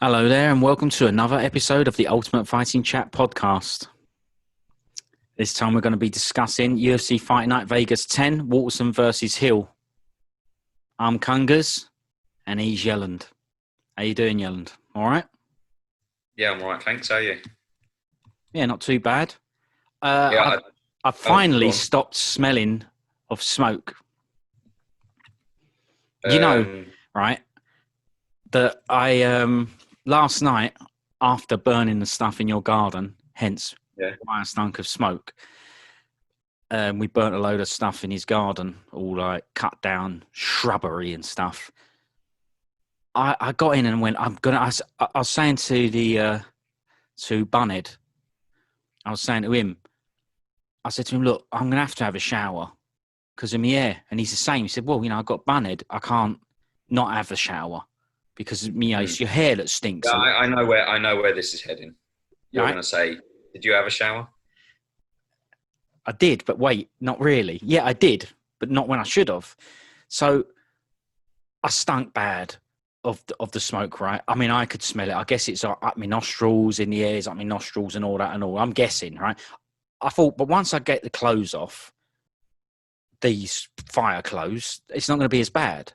Hello there, and welcome to another episode of the Ultimate Fighting Chat podcast. This time we're going to be discussing UFC Fight Night Vegas 10, Waterson versus Hill. I'm Kungas, and he's Jalin. How you doing, Jalin? All right? Yeah, I'm all right, thanks. How are you? Yeah, not too bad. Yeah, I finally go on. stopped smelling of smoke. Right, that I last night, after burning the stuff in your garden, hence why I stunk of smoke, we burnt a load of stuff in his garden, all like cut down shrubbery and stuff. I got in and went, I was saying to to Bunned, I was saying to him, I said to him, look, I'm going to have a shower because of my hair. And he's the same. He said, well, I've got Bunned. I can't not have a shower because it's your hair that stinks. Yeah, I know where this is heading. You're going to say, did you have a shower? I did, but wait, not really. Yeah, I did, but not when I should have. So I stunk bad of the smoke, right? I mean, I could smell it. I guess it's up my nostrils, in the air, it's up my nostrils and all that and all. I'm guessing, right? I thought, but once I get the clothes off, these fire clothes, it's not going to be as bad.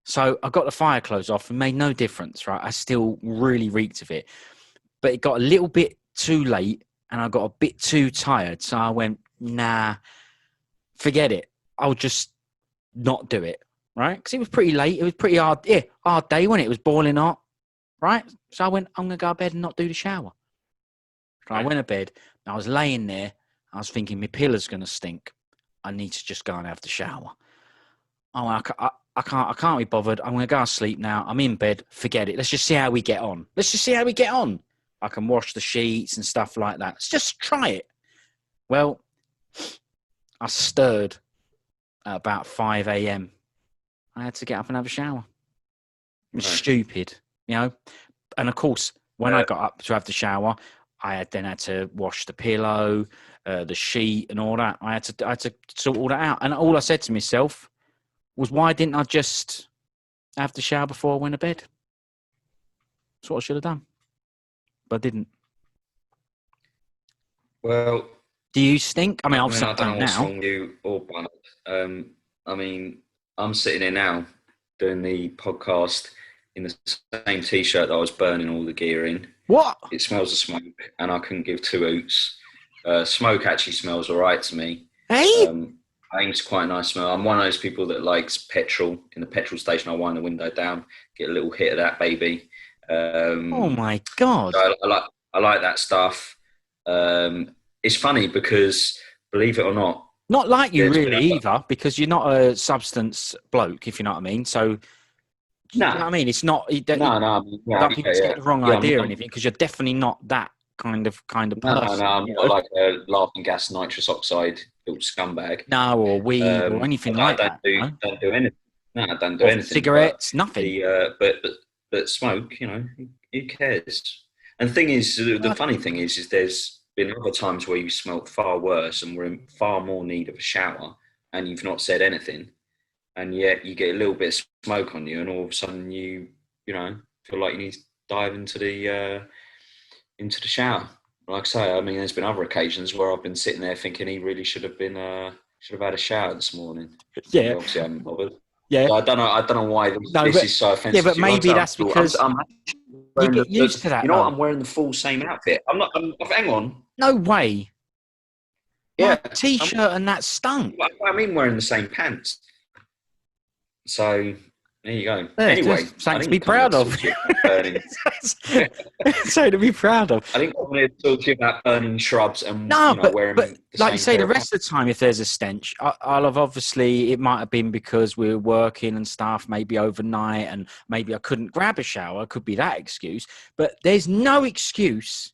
So I got the fire clothes off and made no difference, right? I still really reeked of it. But it got a little bit too late and I got a bit too tired. So I went, nah, forget it. I'll just not do it, right? Because it was pretty late. It was pretty hard. Yeah, hard day when it was boiling hot, right? So I went, I'm going to go to bed and not do the shower. So I went to bed. I was laying there. I was thinking, my pillow's going to stink. I need to just go and have the shower. Oh, I can't be bothered. I'm going to go to sleep now. I'm in bed. Forget it. Let's just see how we get on. I can wash the sheets and stuff like that. Let's just try it. Well, I stirred at about 5 a.m. I had to get up and have a shower. It was stupid, And of course, when I got up to have the shower, I then had to wash the pillow, the sheet and all that. I had to sort all that out. And all I said to myself was, why didn't I just have the shower before I went to bed? That's what I should have done. But I didn't. Well, do you stink? I don't know what's wrong with you or Bunned. I'm sitting here now doing the podcast in the same T-shirt that I was burning all the gear in. What? It smells of smoke, and I couldn't give two hoots. Smoke actually smells all right to me. Hey? I think it's quite a nice smell. I'm one of those people that likes petrol. In the petrol station, I wind the window down, get a little hit of that baby. Oh my God. So I like that stuff. It's funny because, believe it or not, not like you really either, because you're not a substance bloke, if you know what I mean. So, you know what I mean? It's not. I don't think it's get the wrong idea or anything, because you're definitely not that kind of person. No, I'm not like a laughing gas nitrous oxide built scumbag. No, or weed or anything like that. Don't do anything. No, I don't do anything. Cigarettes, nothing. But smoke, who cares? And the thing is, the funny thing is there's been other times where you smelt far worse and were in far more need of a shower, and you've not said anything, and yet you get a little bit of smoke on you, and all of a sudden you feel like you need to dive into the shower. Like I say, I mean, there's been other occasions where I've been sitting there thinking he really should have had a shower this morning. Yeah, obviously I haven't bothered. Yeah, so I don't know why this is so offensive. Yeah, but maybe that's because you get used to that. You know what? I'm wearing the full same outfit. Hang on. No way. Yeah, my T-shirt and that stunk. I mean, wearing the same pants. So there you go. Yeah, anyway, something to be proud of. So to be proud of. I think I'm going to talk to you about burning shrubs and wearing. But like you say, the rest of the time, if there's a stench, I'll have obviously it might have been because we were working and stuff, maybe overnight, and maybe I couldn't grab a shower. Could be that excuse. But there's no excuse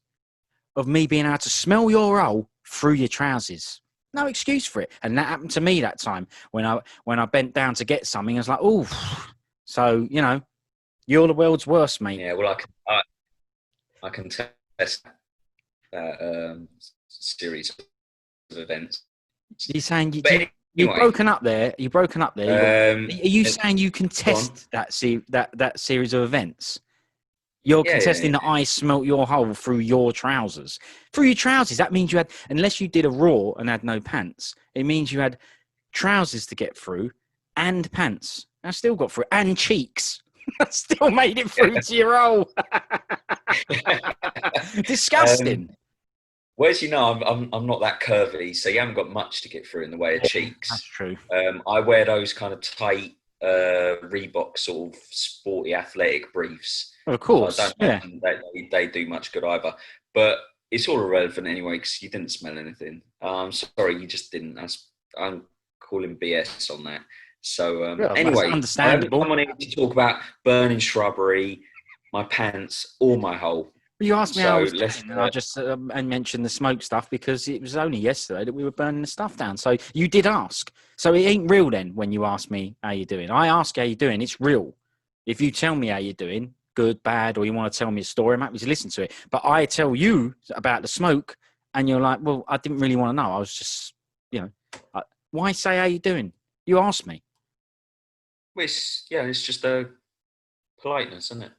of me being able to smell your roll through your trousers. No excuse for it. And that happened to me that time when I bent down to get something. I was like, oh. So, you're the world's worst, mate. Yeah, well, I can test that series of events. You're saying you've broken up there. You've broken up there. Are you saying you can test that series of events? You're Yeah, yeah, contesting that I smelt your hole through your trousers. Through your trousers. That means you had, unless you did a raw and had no pants, it means you had trousers to get through and pants. I still got through. And cheeks. I still made it through to your hole. yeah. Disgusting. Whereas I'm not that curvy, so you haven't got much to get through in the way of That's cheeks. true. I wear those kind of tight Reebok sort of sporty athletic briefs. Of So I course. don't Yeah. imagine that they do much good either. But it's all irrelevant anyway because you didn't smell anything. Sorry, you just didn't. I'm calling BS on that. So Yeah, that's anyway, I haven't understandable. come on here to talk about burning shrubbery, my pants, or my hole. You asked me how I So was let's. doing, and I just and mentioned the smoke stuff because it was only yesterday that we were burning the stuff down. So you did ask. So it ain't real then when you ask me how you doing. I ask how you doing. It's real. If you tell me how you're doing, good, bad, or you want to tell me a story, I'm happy to listen to it. But I tell you about the smoke, and you're like, well, I didn't really want to know. I was just, why say how you doing? You asked me. It's just a politeness, isn't it?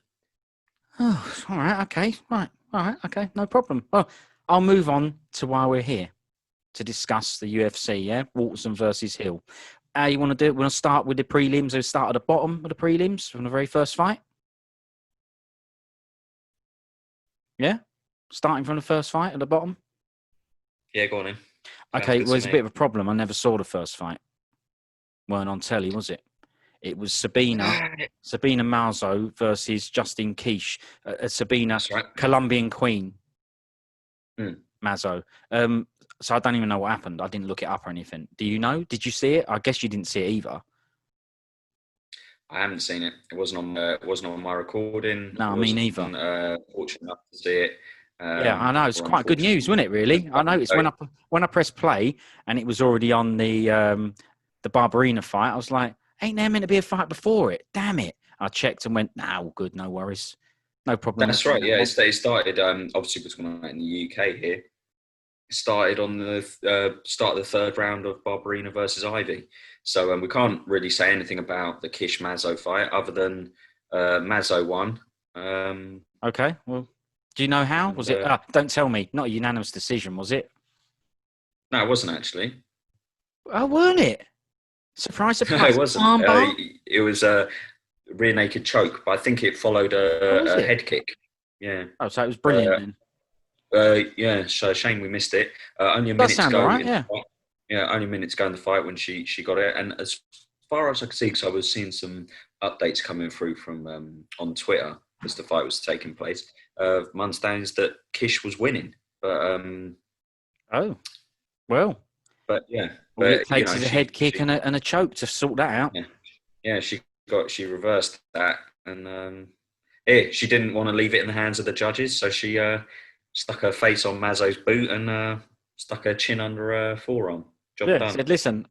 Oh, all right, okay, right, all right, okay, no problem. Well, I'll move on to why we're here to discuss the UFC. Yeah, Waterson versus Hill. How you want to do it? We want to start with the prelims. We start at the bottom of the prelims from the very first fight. Yeah, starting from the first fight at the bottom. Yeah, go on in. Sounds Okay, good well, to it's a me. bit of a problem. I never saw the first fight. Weren't on telly, was it? It was Sabina Mazo versus Justine Kish. Sabina, That's right. Colombian Queen. Hmm. Mazo. So I don't even know what happened. I didn't look it up or anything. Do you know? Did you see it? I guess you didn't see it either. I haven't seen it. It wasn't on my recording. No, me neither. Fortunate enough to see it. Yeah, I know. It's Or quite good news, wasn't it? Really, I noticed unfortunately. when I pressed play and it was already on the Barbarena fight. I was like, "Ain't there meant to be a fight before it? Damn it!" I checked and went, "Nah, all good, no worries, no problem." That's right. Yeah, it started. Obviously, we're talking about in the UK here. It started on the start of the third round of Barbarena versus Ivy. So we can't really say anything about the Kish Mazo fight other than Mazo won. Okay, well, do you know how? And Was it? Don't tell me. Not a unanimous decision, was it? no, it wasn't actually. Oh, weren't it? Surprise, No, it surprise. wasn't. Armbar? It was a rear naked choke, but I think it followed Oh, was a it? head kick. Yeah. Oh, so it was brilliant then. Yeah. So shame we missed it. Only a Does minute to sound all go right, in the yeah. fight. Yeah, only a minute to go in the fight when she got it. And as far as I could see, because I was seeing some updates coming through from on Twitter as the fight was taking place. My understanding is that Kish was winning, Oh, well. but yeah, All it but you takes know is a head kick she and a choke to sort that out. yeah she reversed that and she didn't want to leave it in the hands of the judges, so she stuck her face on Mazo's boot and stuck her chin under her forearm. Job Yeah, done. said, listen,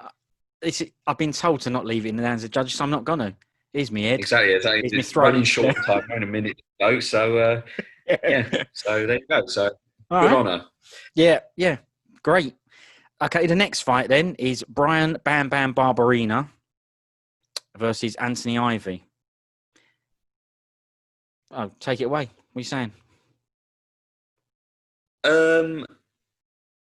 I've been told to not leave it in the hands of judges, so I'm not going to. Here's me head. Exactly. Here's me It's throat. running short on time, only a minute to go. So Yeah. yeah, so there you go. So All good right. on her. Yeah, great. Okay, the next fight then is Bryan Bam Bam Barbarena versus Anthony Ivy. Oh, take it away. What are you saying?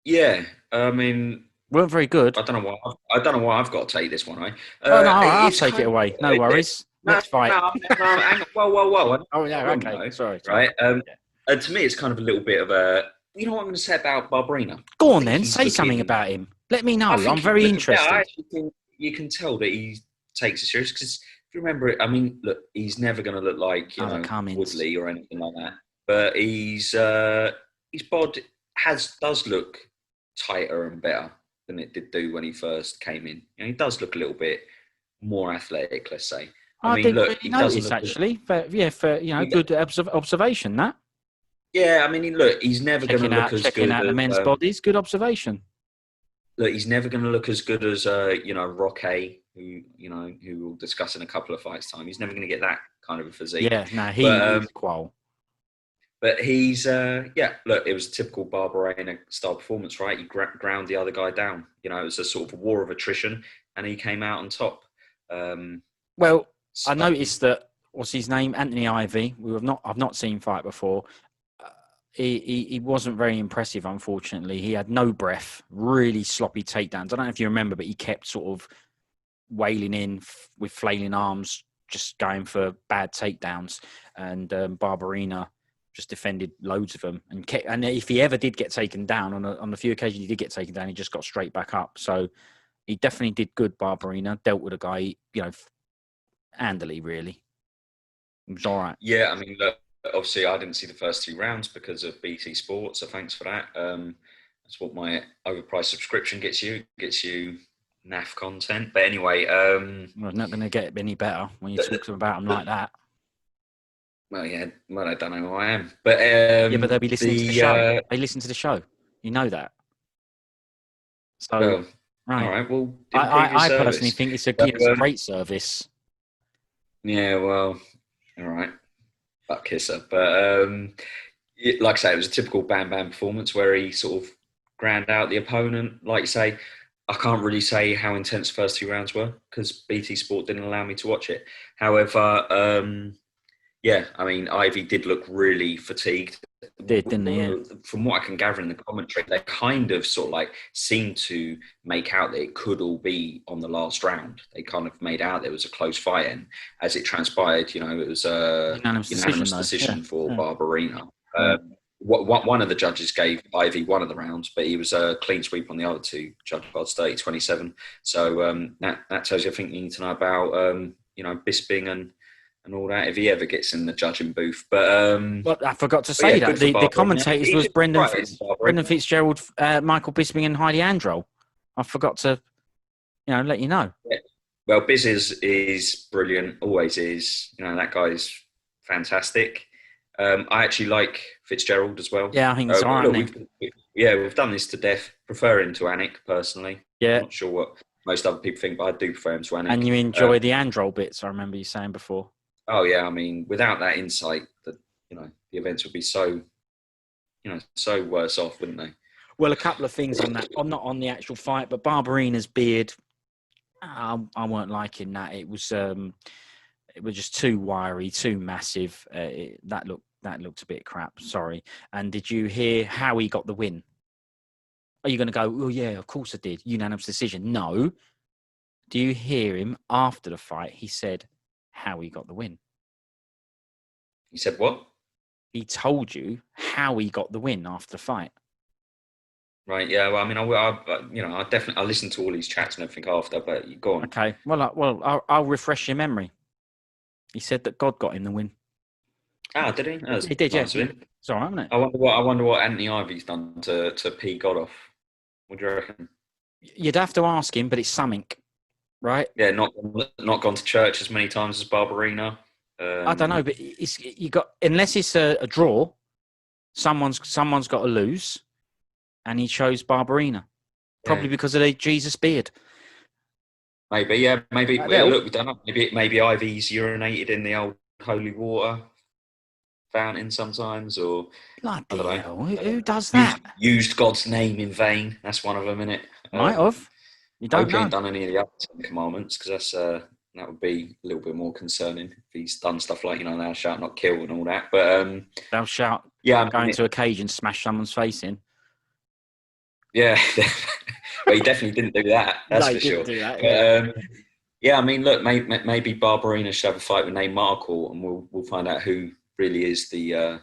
Yeah. I mean, Weren't very good. I don't know why. I don't know why I've got to take this one. Right? Oh, no, I'll It's take it kind of away. No worries. no, Next fight. no. Hang on. Whoa. Oh, yeah, Wrong, okay. though, Sorry. right? Yeah. And to me, it's kind of a little bit of a. You know what I'm going to say about Barbarena? Go I on think then. he's Say something looking. about him. Let me know. I I'm think he's very looking better. I interested. actually think you can tell that he takes it serious because if you remember it, I mean, look, he's never going to look like Oh, the Cummins. Woodley or anything like that. But his bod does look tighter and better than it did do when he first came in. You know, he does look a little bit more athletic, let's say. I mean, didn't look, really he doesn't notice look. Actually. But yeah, good observation. That Yeah, I mean, look, he's never going to look as checking good out the as. men's bodies. Good observation. Look, he's never going to look as good as Roque, who we'll discuss in a couple of fights time. He's never going to get that kind of a physique. Yeah, no, But he's qual. but he's look, it was a typical Barbarena style performance, right? He ground the other guy down. You know, it was a sort of war of attrition, and he came out on top. Well, So, I noticed that what's his name? Anthony Ivy. I've not seen fight before. He wasn't very impressive, unfortunately. He had no breath, really sloppy takedowns. I don't know if you remember, but he kept sort of wailing in with flailing arms, just going for bad takedowns. And Barbarena just defended loads of them. And if he ever did get taken down, on the few occasions he did get taken down, he just got straight back up. So he definitely did good, Barbarena. Dealt with a guy, handily, really. It was all right. Yeah, I mean, look, obviously I didn't see the first 2 rounds because of BT Sport, so thanks for that. That's what my overpriced subscription gets you. It gets you naff content. But anyway, Well, it's not going to get any better when you talk about them like that. Well, yeah, well, I don't know who I am, but Yeah, but they'll be listening to the show. They listen to the show. You know that. So, well, right. all right. Well, I personally think it's a great service. Yeah, well, all right, butt kisser. But like I say, it was a typical Bam Bam performance where he sort of ground out the opponent. Like you say, I can't really say how intense the first 2 rounds were because BT Sport didn't allow me to watch it. However, yeah, I mean, Ivy did look really fatigued. Didn't he? Yeah. From what I can gather in the commentary, they kind of sort of like seemed to make out that it could all be on the last round. They kind of made out there was a close fight, and as it transpired, it was a unanimous decision for Barbarena. One of the judges gave Ivy one of the rounds, but he was a clean sweep on the other 2. Judge cards 30-27. So that tells you, I think, you need to know about Bisping and all that if he ever gets in the judging booth. But I forgot to say that the commentators was Brendan Fitzgerald, Michael Bisping, and Heidi Androl. I forgot to, let you know. Yeah. Well, Biz is brilliant, always is. That guy's fantastic. I actually like Fitzgerald as well. Yeah, I think it's all right. We've done this to death. Prefer him to Anik personally. Yeah, I'm not sure what most other people think, but I do prefer him to Anik. And you enjoy the Androl bits, I remember you saying before. Oh yeah, I mean, without that insight, the events would be so worse off, wouldn't they? Well, a couple of things on that. I'm not on the actual fight, but Barbarena's beard, I weren't liking that. It was just too wiry, too massive. That looked a bit crap. Sorry. And did you hear how he got the win? Are you going to go? Oh yeah, of course I did. Unanimous decision. No. Do you hear him after the fight? He said how he got the win. He said what? He told you how he got the win after the fight. Right. Yeah. Well, I mean, I listened to all these chats and everything after, but go on. Okay. Well, I'll refresh your memory. He said that God got him the win. Ah, did he? He did. Nice, yeah. It's all right, isn't it? I wonder what Anthony Ivy's done to pee God off. What do you reckon? You'd have to ask him, but it's something, right? Yeah. Not gone to church as many times as Barbarena. I don't know, but unless it's a draw, someone's got to lose, and he chose Barbarena, probably because of the Jesus beard. Maybe, yeah, maybe. Look, we don't know. Maybe Ivy's urinated in the old holy water fountain sometimes, or I don't know. Who does that? Used God's name in vain. That's one of them, isn't it? Might have. You don't know. He ain't done any of the other 10 commandments because that would be a little bit more concerning if he's done stuff like thou shalt not kill and all that. But thou shalt go into a cage and smash someone's face in. Yeah, well, he definitely didn't do that. That's for sure. Do that, yeah. Yeah, I mean, look, maybe Barbarena should have a fight with Nate Markle, and we'll find out who really is the.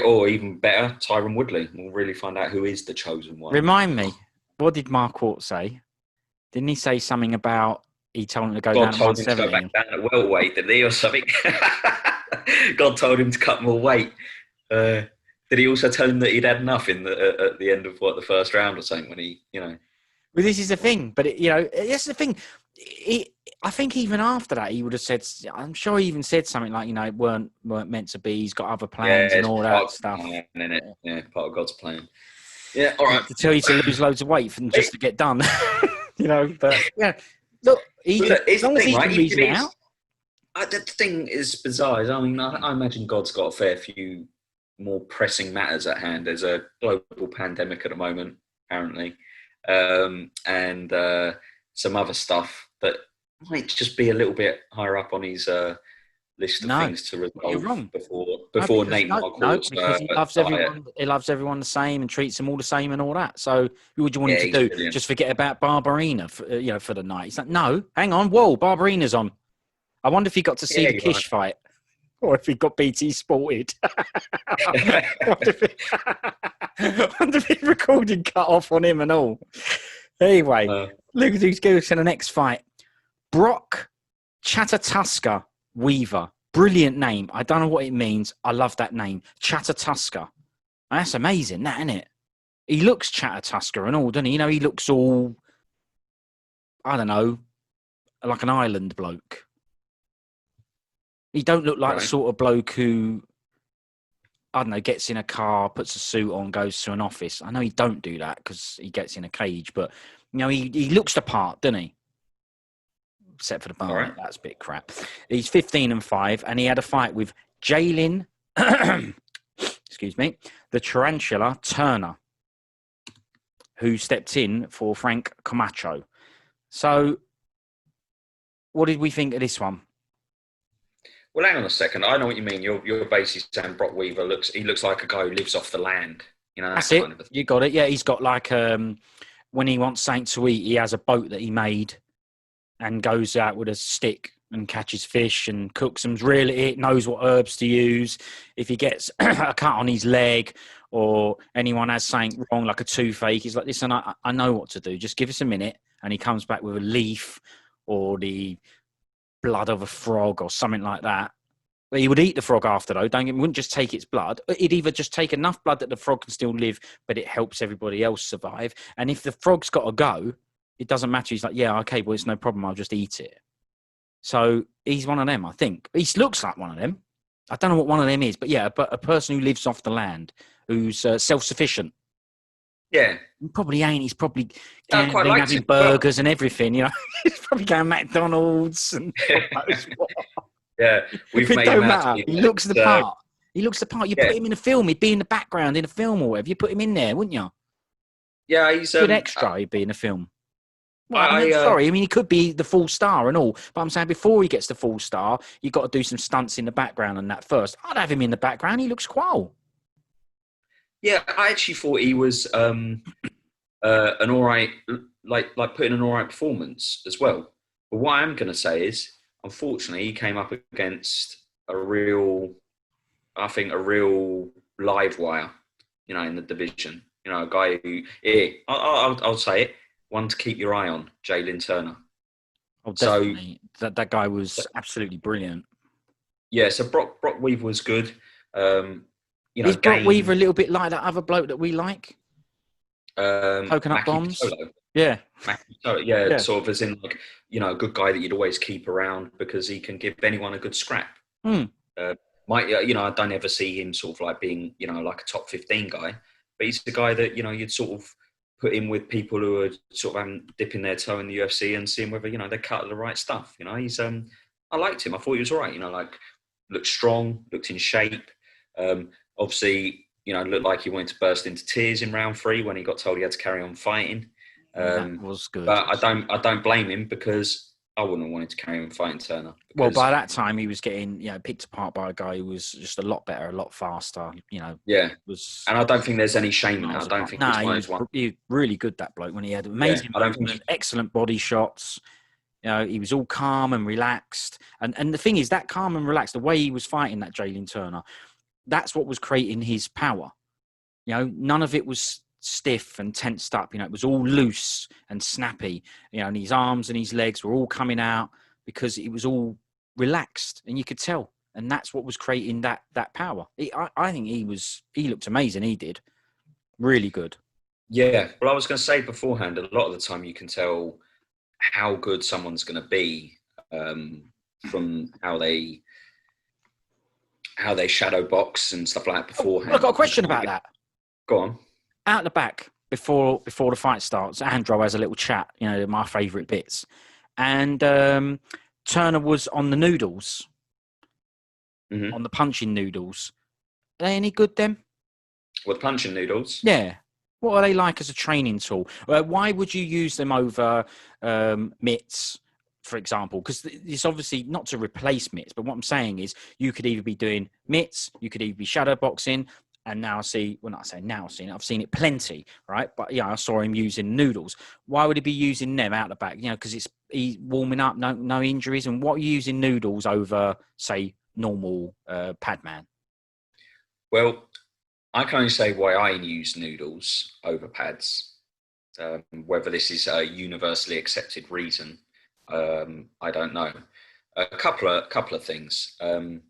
Or even better, Tyron Woodley. We'll really find out who is the chosen one. Remind me, what did Marquardt say? Didn't he say something about he told him to go down to 170? God told him to go back down at welterweight, did he, or something? God told him to cut more weight. Did he also tell him that he'd had enough at the end of the first round or something when he, Well, this is the thing, but that's the thing. I think even after that, he would have said. I'm sure he even said something like, weren't meant to be. He's got other plans and all that stuff. Plan, isn't it? Yeah, part of God's plan. Yeah, all right. To tell you to lose loads of weight just to get done, But yeah, look, as long as he can reason it out. The thing is bizarre. I mean, I imagine God's got a fair few more pressing matters at hand. There's a global pandemic at the moment, apparently, and some other stuff that might just be a little bit higher up on his list of No, things to you're resolve before before No, because, Nate no, Marquardt's because he loves diet. everyone. He loves everyone the same and treats them all the same and all that. So, what would you want Yeah, him to he's do? brilliant. Just forget about Barbarena, for the night? He's like, no, hang on, whoa, Barbarena's on. I wonder if he got to see the you're Kish fight, or if he got BT sported. I wonder if he recording cut off on him and all. Anyway, look who's going to the next fight. Brok Chatatuska Weaver. Brilliant name. I don't know what it means. I love that name. Chatatuska. That's amazing, that, isn't it? He looks Chatatuska and all, doesn't he? You know, he looks all, I don't know, like an island bloke. He don't look like the sort of bloke who, I don't know, gets in a car, puts a suit on, goes to an office. I know he don't do that because he gets in a cage, but, you know, he looks the part, doesn't he? Except for the bar, right. That's a bit crap. He's 15-5, and he had a fight with Jalin, excuse me, the Tarantula Turner, who stepped in for Frank Camacho. So, what did we think of this one? Well, hang on a second. I know what you mean. You're basically saying Brok Weaver looks like a guy who lives off the land. You know, that's it. You got it. Yeah, he's got like when he wants something to eat, he has a boat that he made and goes out with a stick and catches fish and cooks them. Really, knows what herbs to use. If he gets a cut on his leg or anyone has something wrong, like a toothache, he's like, listen, I know what to do. Just give us a minute. And he comes back with a leaf or the blood of a frog or something like that. But he would eat the frog after, though. He wouldn't just take its blood. He'd either just take enough blood that the frog can still live, but it helps everybody else survive. And if the frog's got to go, it doesn't matter. He's like, yeah, okay, well, it's no problem. I'll just eat it. So he's one of them, I think. He looks like one of them. I don't know what one of them is, but yeah, but a person who lives off the land, who's self-sufficient. Yeah. He probably ain't. He's probably gambling, having burgers and everything, you know. He's probably going McDonald's and yeah, we've it made don't him matter. He looks the part. He looks the part. You put him in a film, he'd be in the background in a film or whatever. You put him in there, wouldn't you? Yeah, he's good extra. He'd be in a film. Well, I mean, he could be the full star and all, but I'm saying before he gets the full star, you've got to do some stunts in the background and that first. I'd have him in the background. He looks qual. Yeah, I actually thought he was an all right, like putting an all right performance as well. But what I am going to say is, unfortunately, he came up against a real live wire, you know, in the division. You know, a guy who, I'll say it, one to keep your eye on, Jalin Turner. Oh, definitely. So, that guy was absolutely brilliant. Yeah, so Brok Weaver was good. You know, is Brok Weaver a little bit like that other bloke that we like? Coconut Mackie bombs? Patolo. Yeah. Yeah, sort of as in, like, you know, a good guy that you'd always keep around because he can give anyone a good scrap. Mm. You know, I don't ever see him sort of like being, you know, like a top 15 guy, but he's the guy that, you know, you'd sort of put in with people who are sort of dipping their toe in the UFC and seeing whether, you know, they cut the right stuff. You know, he's, I liked him. I thought he was all right. You know, like, looked strong, looked in shape. Obviously, you know, looked like he wanted to burst into tears in round 3 when he got told he had to carry on fighting. That was good. But I don't blame him because I wouldn't have wanted to carry on fighting Turner. Well, by that time he was getting, you know, picked apart by a guy who was just a lot better, a lot faster. You know, and I don't think there's any shame in it. I don't think he was really good, that bloke, when he had amazing movement, excellent body shots. You know, he was all calm and relaxed. And the thing is, that calm and relaxed, the way he was fighting that Jalin Turner, that's what was creating his power. You know, none of it was stiff and tensed up. You know, it was all loose and snappy. You know, and his arms and his legs were all coming out because it was all relaxed, and you could tell. And that's what was creating that power. I think he looked amazing. He did really good. Yeah. Well, I was going to say beforehand, a lot of the time you can tell how good someone's going to be from how they shadow box and stuff like that beforehand. I've got a question about that. Go on. Out the back, before the fight starts, Andrew has a little chat, you know, my favourite bits. And Turner was on the noodles, on the punching noodles. Are they any good, then? What, the punching noodles? Yeah. What are they like as a training tool? Why would you use them over mitts for example, because it's obviously not to replace mitts, but what I'm saying is you could either be doing mitts, you could either be shadow boxing, and now I see, well, not I say now I've seen it plenty, right? But yeah, I saw him using noodles. Why would he be using them out the back? You know, because he's warming up, no injuries. And what are you using noodles over, say, normal pad man? Well, I can only say why I use noodles over pads. Whether this is a universally accepted reason, I don't know. A couple of things. The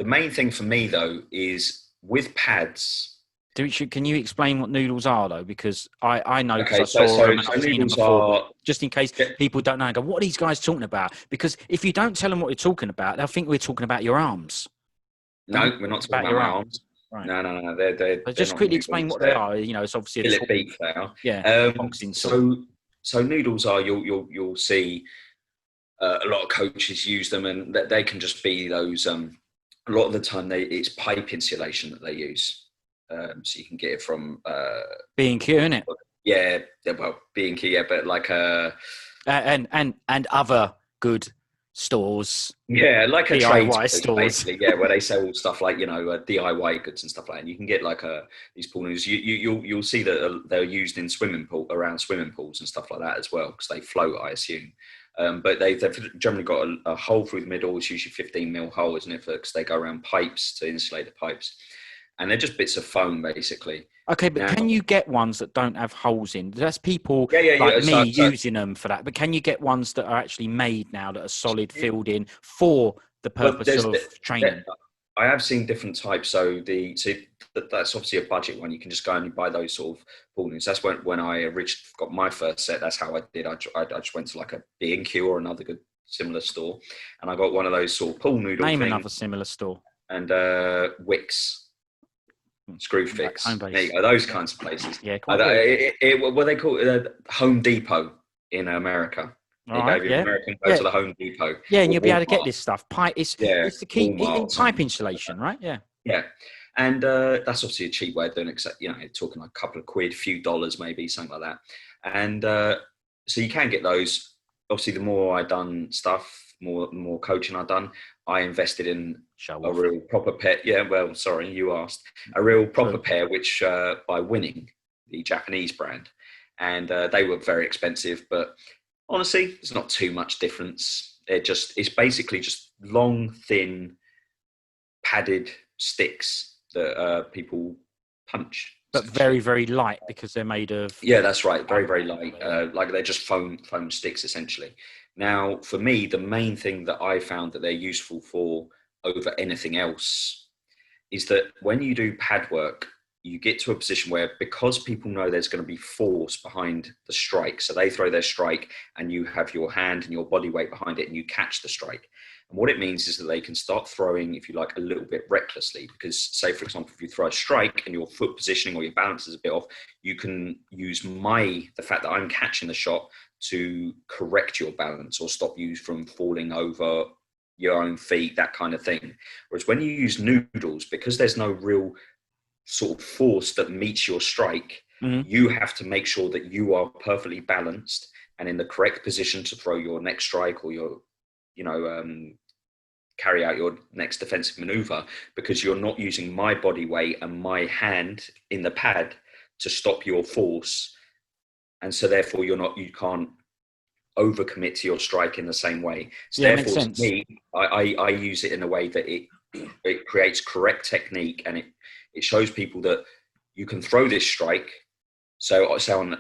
main thing for me though is with pads. Can you explain what noodles are though? Because I know, because Okay, I saw them and so I've seen them noodles before. are, But just in case yeah, people don't know, I go, what are these guys talking about? Because if you don't tell them what you're talking about, they'll think we're talking about your arms. no, we're not talking about my arms. Right. No, But they're just not quickly explain noodles. what they They're are. You know, it's obviously a fillet tool. beef. They are. Yeah, boxing tool. So noodles are, you'll see a lot of coaches use them, and that they can just be those. A lot of the time, it's pipe insulation that they use. So you can get it from B&Q, isn't it? yeah, well, B&Q, yeah, but like and other good stores, yeah, like a trade DIY stores. basically, yeah, where they sell stuff like, you know, DIY goods and stuff like that. And you can get like these pool noodles. You'll see that they're used in around swimming pools and stuff like that as well, because they float, I assume. But they've generally got a hole through the middle. It's usually 15 mil hole, isn't it? Because they go around pipes to insulate the pipes, and they're just bits of foam basically. Okay, but Now, can you get ones that don't have holes in? That's people yeah. like me using them for that. But can you get ones that are actually made now that are solid, filled in for the well, purpose of training? I have seen different types. So that's obviously a budget one. You can just go and buy those sort of pool noodles. That's when I originally got my first set. That's how I did. I just went to like a B&Q or another good similar store, and I got one of those sort of pool noodle Name things. another similar store. And Wicks. Screwfix, Home base. those kinds of places. Yeah, What they call it, Home Depot in America. All right, If yeah. American go to the Home Depot, Yeah, and or you'll be able to get Walmart, this stuff. Pipe, it's the key Walmart, pipe insulation, right? Yeah. yeah. And that's obviously a cheap way of doing it. Except, you know, you're talking like a couple of quid, a few dollars, maybe something like that. And so you can get those. Obviously, the more I done stuff, more coaching I done, I invested in a real proper pair. Yeah, well, sorry, you asked. A real proper pair, which by Winning, the Japanese brand, and they were very expensive. But honestly, there's not too much difference. It's basically just long, thin, padded sticks that people punch. But very, very light because they're made of. Yeah, that's right. Very, very light. Like they're just foam sticks essentially. Now, for me, the main thing that I found that they're useful for over anything else is that when you do pad work, you get to a position where, because people know there's going to be force behind the strike, so they throw their strike and you have your hand and your body weight behind it and you catch the strike. And what it means is that they can start throwing, if you like, a little bit recklessly, because say, for example, if you throw a strike and your foot positioning or your balance is a bit off, you can use the fact that I'm catching the shot to correct your balance or stop you from falling over your own feet, that kind of thing. Whereas when you use noodles, because there's no real sort of force that meets your strike, you have to make sure that you are perfectly balanced and in the correct position to throw your next strike or your, carry out your next defensive maneuver, because you're not using my body weight and my hand in the pad to stop your force. And so therefore you can't overcommit to your strike in the same way. So therefore, to me, I use it in a way that it creates correct technique, and it shows people that you can throw this strike. So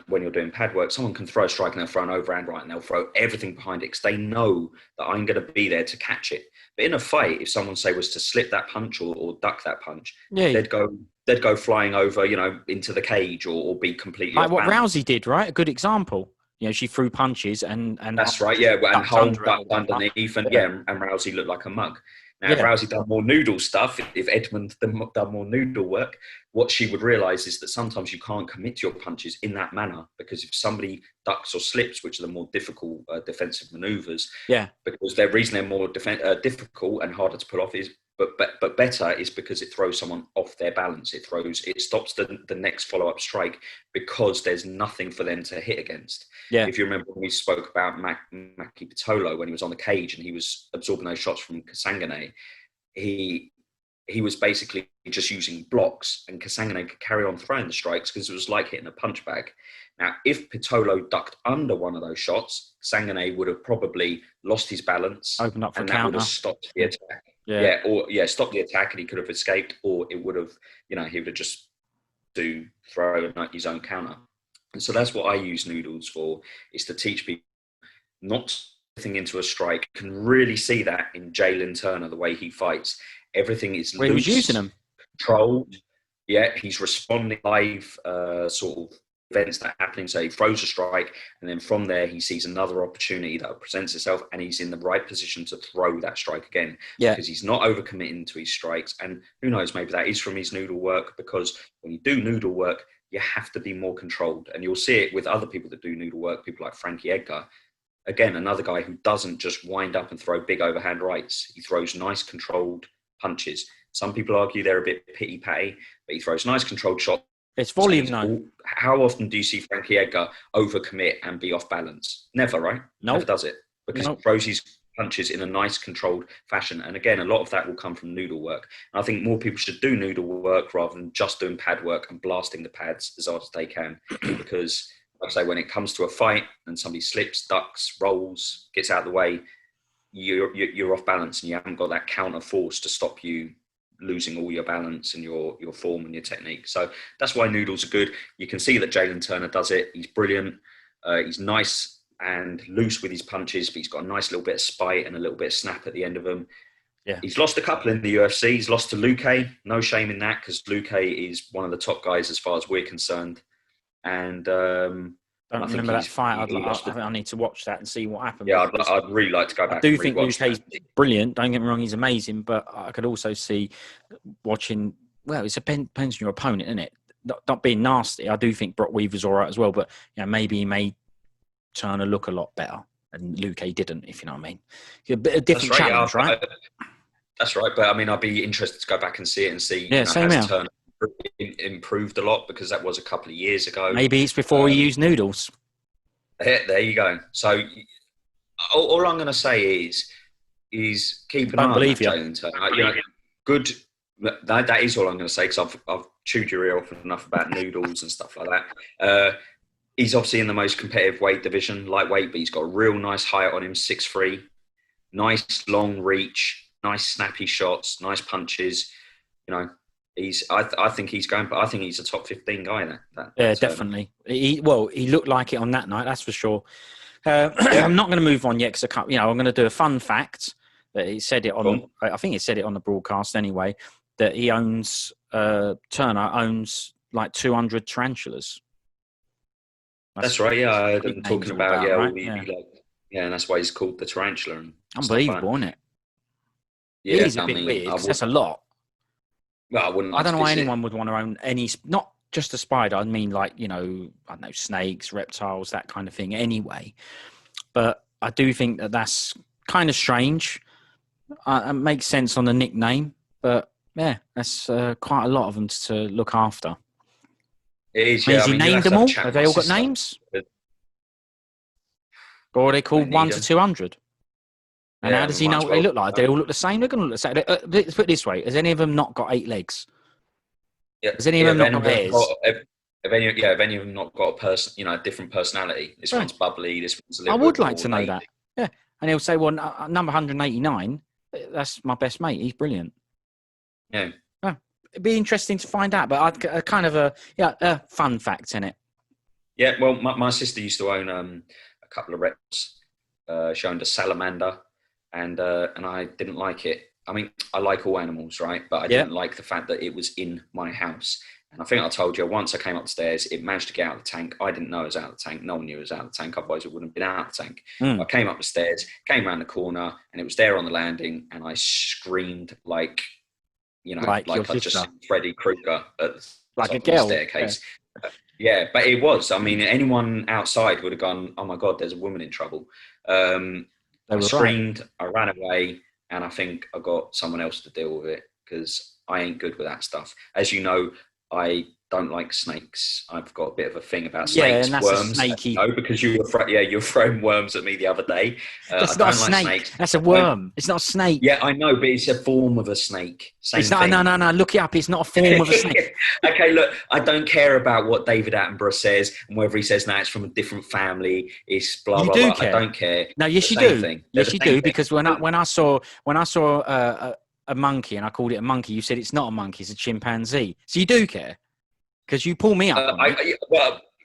when you're doing pad work, someone can throw a strike and they'll throw an overhand right and they'll throw everything behind it because they know that I'm going to be there to catch it. But in a fight, if someone was to slip that punch or duck that punch, they'd go flying over, into the cage or be completely like what balance. Rousey did, right? A good example. She threw punches and that's right, yeah, and Holm ducked underneath, and Rousey looked like a mug. Now, if Rousey done more noodle stuff, if Edmund done more noodle work, what she would realise is that sometimes you can't commit your punches in that manner, because if somebody ducks or slips, which are the more difficult defensive manoeuvres, because the reason they're more difficult and harder to pull off is but better is because it throws someone off their balance. It stops the next follow-up strike because there's nothing for them to hit against. Yeah. If you remember when we spoke about Maki Pitolo when he was on the cage and he was absorbing those shots from Kasangane, he was basically just using blocks, and Kasangane could carry on throwing the strikes because it was like hitting a punch bag. Now, if Pitolo ducked under one of those shots, Kasangane would have probably lost his balance, Opened up for and counter. that would have stopped the attack. Yeah. Stopped the attack, and he could have escaped, or it would have, he would have just throw his own counter. And so that's what I use noodles for, is to teach people not anything into a strike. You can really see that in Jalin Turner, the way he fights. Everything is loose, he was using them, controlled. Yeah, he's responding live sort of events that are happening. So he throws a strike, and then from there he sees another opportunity that presents itself, and he's in the right position to throw that strike again. Yeah, because he's not overcommitting to his strikes. And who knows, maybe that is from his noodle work, because when you do noodle work, you have to be more controlled. And you'll see it with other people that do noodle work, people like Frankie Edgar. Again, another guy who doesn't just wind up and throw big overhand rights. He throws nice controlled punches. Some people argue they're a bit pity-patty, but he throws nice controlled shots. It's volume now. How often do you see Frankie Edgar overcommit and be off balance? Never, right? Nope. Never does it. Because he throws his punches in a nice controlled fashion. And again, a lot of that will come from noodle work. And I think more people should do noodle work rather than just doing pad work and blasting the pads as hard as they can. Because, like I say, when it comes to a fight and somebody slips, ducks, rolls, gets out of the way, you're off balance, and you haven't got that counter force to stop you losing all your balance and your form and your technique. So that's why noodles are good. You can see that Jalin Turner does it. He's brilliant. He's nice and loose with his punches, but he's got a nice little bit of spite and a little bit of snap at the end of them. Yeah. He's lost a couple in the UFC. He's lost to Luque. No shame in that, because Luque is one of the top guys as far as we're concerned. And don't remember that fight. I need to watch that and see what happened. Yeah, I'd really like to go back. I do think Luque's brilliant. Don't get me wrong, he's amazing. But I could also see watching. Well, it depends on your opponent, isn't it? Not being nasty. I do think Brok Weaver's all right as well. But maybe he may Turner look a lot better, and Luque didn't. If you know what I mean. A different challenge, right? That's right. But I mean, I'd be interested to go back and see it and see. Yeah, same here. Turner improved a lot, because that was a couple of years ago. Maybe it's before he used noodles. There you go. So all I'm going to say is keep an eye on Jalin Turner. Good. That is all I'm going to say, because I've chewed your ear off enough about noodles and stuff like that. He's obviously in the most competitive weight division, lightweight, but he's got a real nice height on him, 6'3", nice long reach, nice snappy shots, nice punches. I think he's going, but I think he's a top 15 guy there. Definitely. He looked like it on that night, that's for sure. I'm not going to move on yet, because I'm going to do a fun fact that he said it on. I think he said it on the broadcast anyway. That he owns Turner owns like 200 tarantulas. That's right. Yeah, I heard him talking about right? and that's why he's called the tarantula. And unbelievable, isn't it? Yeah, it is a bit weird. That's a lot. Well, I don't know why anyone would want to own any, not just a spider. I mean, I don't know, snakes, reptiles, that kind of thing anyway. But I do think that that's kind of strange. It makes sense on the nickname, but yeah, that's quite a lot of them to look after. It is, Has he named them all? Have they all got names? Or are they called 1 to 200? And how does he know what they look like? They all look the same? They're going to look the same. Let's put it this way. Has any of them not got 8 legs? Yeah. Has any of them not got ears? Have any of them not got a different personality? This one's bubbly, this one's a little I would like to know that. Yeah. And he'll say, well, number 189, that's my best mate. He's brilliant. Yeah. It'd be interesting to find out, but I'd kind of a fun fact in it. Yeah, well, my sister used to own a couple of reptiles. She owned a salamander, and I didn't like it. I mean, I like all animals, right? But I didn't like the fact that it was in my house. And I think I told you, once I came upstairs, it managed to get out of the tank. I didn't know it was out of the tank. No one knew it was out of the tank. Otherwise, it wouldn't have been out of the tank. I came up the stairs, came around the corner, and it was there on the landing. And I screamed like I just seen Freddy Krueger at the top of the staircase. Yeah, but it was. I mean, anyone outside would have gone, oh, my God, there's a woman in trouble. I screamed. I ran away. and I think I got someone else to deal with it because I ain't good with that stuff. As you know, I don't like snakes. I've got a bit of a thing about Yeah, snakes, and that's a worms. snaky. No, because you were you were throwing worms at me the other day. I That's not a don't like snake. snakes. That's a worm. It's not a snake. Yeah, I know, but it's a form of a snake. It's Same not. thing. No. Look it up. It's not a form of a snake. Okay, look, I don't care about what David Attenborough says and whether he says no, it's from a different family. It's blah You blah do blah. I care. don't care. No, It's yes, the you same do. thing. They're Yes, the you same do. thing. Because when I saw a monkey and I called it a monkey, you said it's not a monkey, it's a chimpanzee. So you do care because you pull me up on it.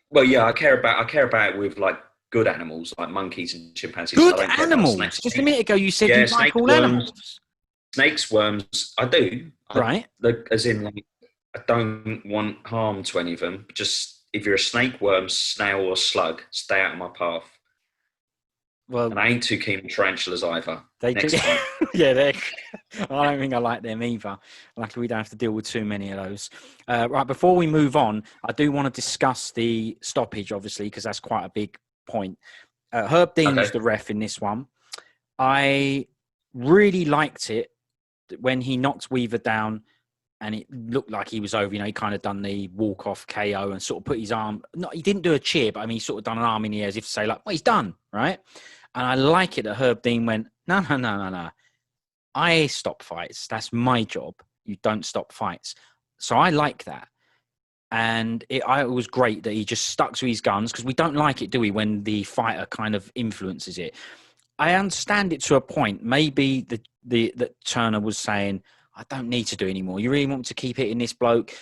Well, yeah, I care about it with like good animals like monkeys and chimpanzees. I Good don't care about animals. snakes. Just a minute ago, you said Yeah, you like all animals, snakes, worms. I do. right? As in, like, I don't want harm to any of them. Just if you're a snake, worm, snail, or slug, stay out of my path. Well, And I ain't too keen on tarantulas either. they Next do. time. Yeah, I don't think I like them either. Luckily, we don't have to deal with too many of those. Right, before we move on, I do want to discuss the stoppage, obviously, because that's quite a big point. Herb Dean was the ref in this one. I really liked it when he knocked Weaver down and it looked like he was over. You know, he kind of done the walk-off KO and sort of put his arm... No, he didn't do a cheer, but I mean, he sort of done an arm in the air as if to say, like, well, he's done, right? And I like it that Herb Dean went, no. I stop fights. That's my job. You don't stop fights. So I like that. And it was great that he just stuck to his guns because we don't like it, do we, when the fighter kind of influences it. I understand it to a point. Maybe that Turner was saying, I don't need to do anymore. You really want to keep hitting this bloke?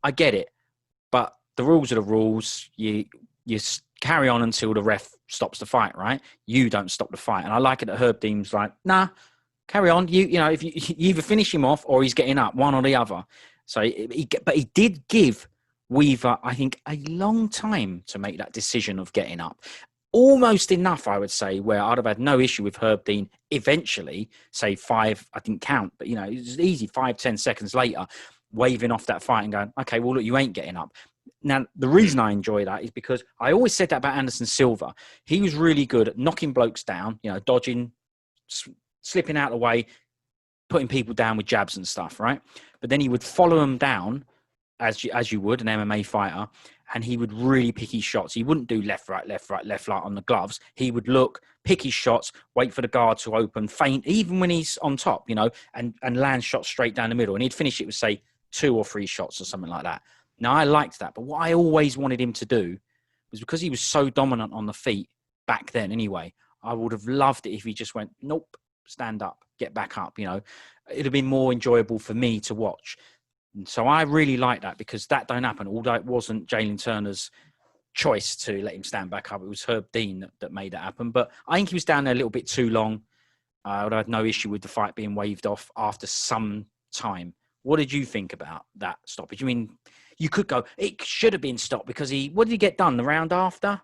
I get it. But the rules are the rules. You carry on until the ref stops the fight, right? You don't stop the fight. And I like it that Herb Dean's like, nah, carry on. You know, if you either finish him off or he's getting up, one or the other. So, but he did give Weaver, I think, a long time to make that decision of getting up. Almost enough, I would say, where I'd have had no issue with Herb Dean eventually, say 5, I didn't count, but, you know, it was easy, 5-10 seconds later, waving off that fight and going, okay, well, look, you ain't getting up. Now, the reason I enjoy that is because I always said that about Anderson Silva. He was really good at knocking blokes down, you know, dodging, slipping out of the way, putting people down with jabs and stuff, right? But then he would follow them down, as you would, an MMA fighter, and he would really pick his shots. He wouldn't do left, right on the gloves. He would look, pick his shots, wait for the guard to open, feint, even when he's on top, you know, and land shots straight down the middle. And he'd finish it with, say, 2 or 3 shots or something like that. Now, I liked that. But what I always wanted him to do was, because he was so dominant on the feet back then anyway, I would have loved it if he just went, nope, stand up, get back up, you know. It'd have been more enjoyable for me to watch. So I really like that because that don't happen. Although it wasn't Jalin Turner's choice to let him stand back up. It was Herb Dean that made that happen. But I think he was down there a little bit too long. I would have had no issue with the fight being waved off after some time. What did you think about that stoppage? I mean, you could go, it should have been stopped because what did he get done the round after?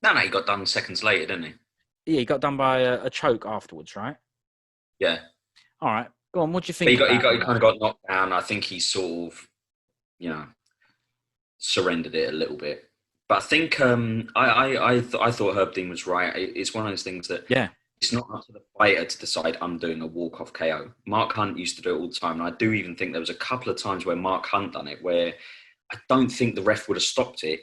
No, he got done seconds later, didn't he? Yeah, he got done by a choke afterwards, right? Yeah. All right. Go on, what do you think? He kind of got knocked down. I think he sort of, you know, surrendered it a little bit. But I think I thought Herb Dean was right. It's one of those things that it's not up to the fighter to decide I'm doing a walk-off KO. Mark Hunt used to do it all the time. And I do even think there was a couple of times where Mark Hunt done it where I don't think the ref would have stopped it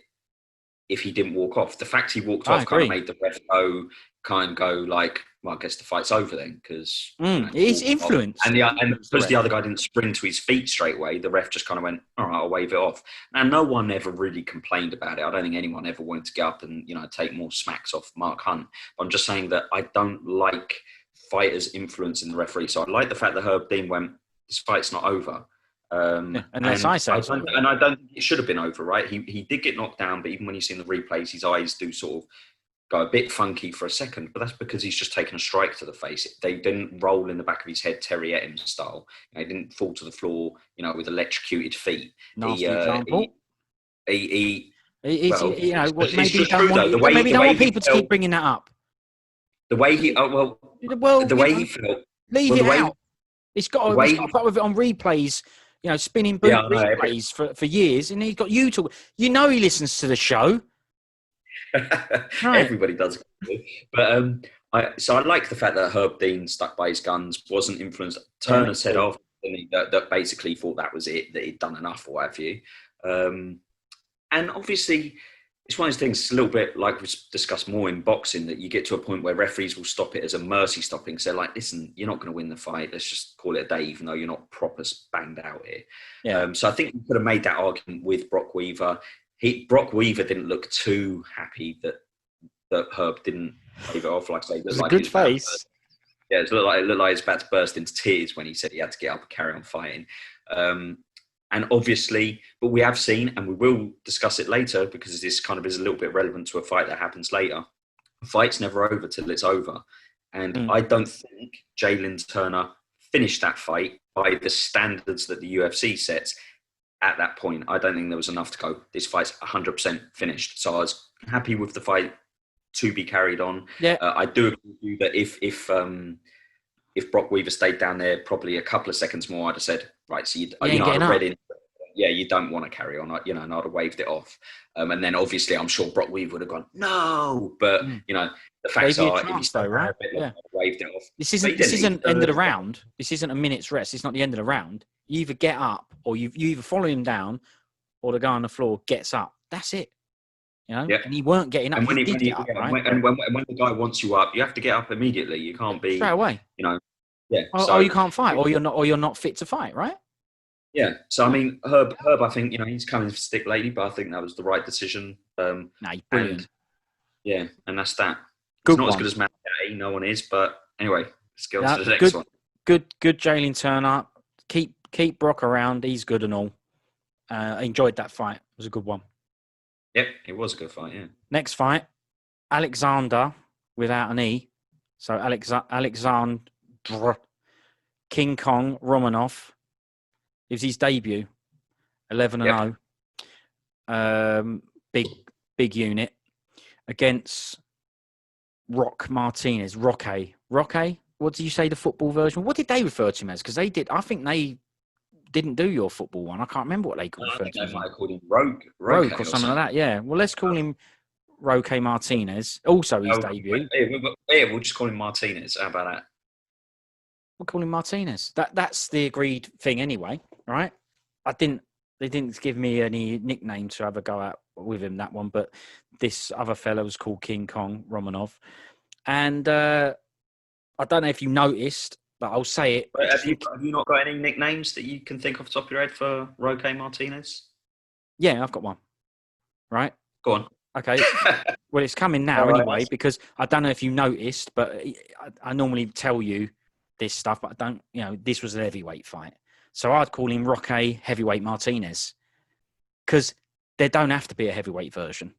if he didn't walk off. The fact he walked off kind of made the ref go like, well, I guess the fight's over then because it's influence. And because the other guy didn't spring to his feet straight away, the ref just kind of went, all right, I'll wave it off. And no one ever really complained about it. I don't think anyone ever wanted to get up and, you know, take more smacks off Mark Hunt. But I'm just saying that I don't like fighters influencing the referee. So I like the fact that Herb Dean went, this fight's not over. Unless I say so. And I don't think it should have been over, right? He did get knocked down, but even when you see in the replays, his eyes do sort of go a bit funky for a second, but that's because he's just taken a strike to the face. They didn't roll in the back of his head, Terry Etim style. He didn't fall to the floor, you know, with electrocuted feet. Nasty example. Maybe you don't want want people to keep bringing that up. The way he, the way he felt. Leave it out. He's got to put with it on replays. You know, spinning boot replays for years, and he's got you to. You know, he listens to the show. Right. Everybody does, but So I like the fact that Herb Dean stuck by his guns, wasn't influenced. Yeah, Turner said after that basically thought that was it, that he'd done enough, or what have you. And obviously, it's one of those things, it's a little bit like we discussed more in boxing, that you get to a point where referees will stop it as a mercy stopping. So they're like, listen, you're not going to win the fight. Let's just call it a day, even though you're not proper banged out here. yeah. So I think you could have made that argument with Brock Weaver. Brock Weaver didn't look too happy that Herb didn't wave it off. Like I say, It was a good face. Yeah, it looked like he was about to burst into tears when he said he had to get up and carry on fighting. And obviously, but we have seen, and we will discuss it later because this kind of is a little bit relevant to a fight that happens later. A fight's never over till it's over. And I don't think Jalin Turner finished that fight by the standards that the UFC sets at that point. I don't think there was enough to go, this fight's 100% finished. So I was happy with the fight to be carried on. Yeah. I do agree with you that if Brock Weaver stayed down there probably a couple of seconds more, I'd have said, right, so I'd have read in, yeah, you don't want to carry on, and I'd have waved it off. And then obviously I'm sure Brock Weaver would have gone, no, but the facts are, if he stayed right? waved it off. This isn't end of the round. This isn't a minute's rest. It's not the end of the round. You either get up or you either follow him down or the guy on the floor gets up. That's it. And he weren't getting up. And when he did get up, right? And when the guy wants you up, you have to get up immediately. You can't be straight away. Yeah. Or you can't fight, or you're not fit to fight, right? Yeah. So I mean, Herb, I think he's coming for stick lately, but I think that was the right decision. He's brilliant. And that's that. Good He's not one. as good as Matt Gay, no one is, but anyway, let's go on to the next one. Good Jalin Turner. Keep Brok around. He's good and all. I enjoyed that fight. It was a good one. Yep, it was a good fight, yeah. Next fight, Alexandr without an E. So Alexandr King Kong Romanov. It was his debut. 11-0. Big unit. Against Roque Martinez. Roque. What did you say the football version? What did they refer to him as? Because they did. I think they didn't do your football one. I can't remember what they called him. They might have called him Roque or something like that. Yeah. Well, let's call him Roque Martinez. Also his debut. We'll just call him Martinez. How about that? We'll call him Martinez. That's the agreed thing anyway, right? They didn't give me any nickname to have a go at with him, that one, but this other fellow was called King Kong Romanov. And I don't know if you noticed, but I'll say it. Have you not got any nicknames that you can think off the top of your head for Roque Martinez? Yeah, I've got one. Right? Go on. Okay. Well, it's coming now anyway, because I don't know if you noticed, but I normally tell you this stuff, but I don't, this was a heavyweight fight. So I'd call him Roque Heavyweight Martinez, because there don't have to be a heavyweight version.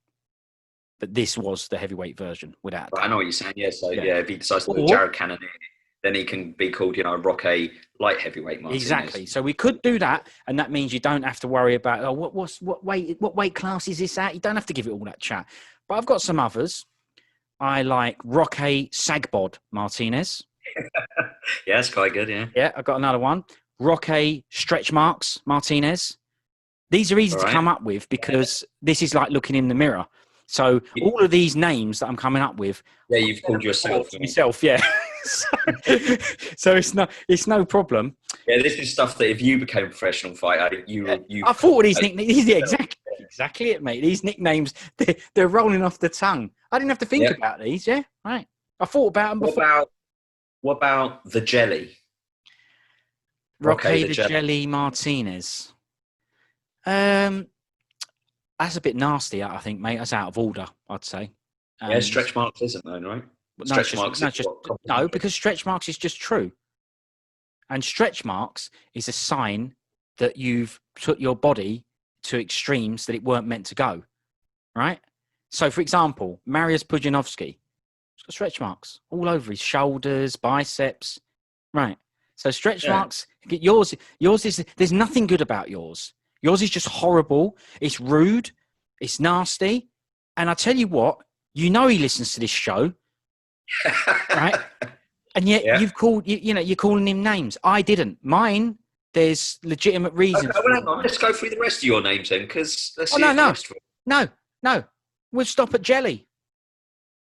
But this was the heavyweight version, without doubt. I know what you're saying, yeah. So, if he decides to do Jared Cannonier, then he can be called, Roque Light Heavyweight Martinez. Exactly. So we could do that, and that means you don't have to worry about, what weight class is this at? You don't have to give it all that chat. But I've got some others. I like Roque Sagbod Martinez. Yeah, that's quite good, yeah. Yeah, I've got another one. Roque Stretch Marks Martinez. These are easy to come up with because this is like looking in the mirror. So all of these names that I'm coming up with. Yeah, you've called yourself. Myself, yeah. So it's no problem. Yeah, this is stuff that if you became a professional fighter, I thought of these nicknames. Yeah, exactly it, mate. These nicknames, they're rolling off the tongue. I didn't have to think about these. Yeah, right. I thought about them before. What about the Jelly? Roque the Jelly Martinez. That's a bit nasty, I think, mate. That's out of order, I'd say. Stretch marks isn't known, right? No, because stretch marks is just true. And stretch marks is a sign that you've put your body to extremes that it weren't meant to go, right? So, for example, Mariusz Pudzianowski, he's got stretch marks all over his shoulders, biceps, right? So stretch marks, yours is, there's nothing good about yours. Yours is just horrible. It's rude. It's nasty. And I tell you what, he listens to this show, right? And yet you've called, you're calling him names. I didn't. Mine, there's legitimate reasons. Okay, well, hang on. Let's go through the rest of your names then, because let's see. No. We'll stop at Jelly.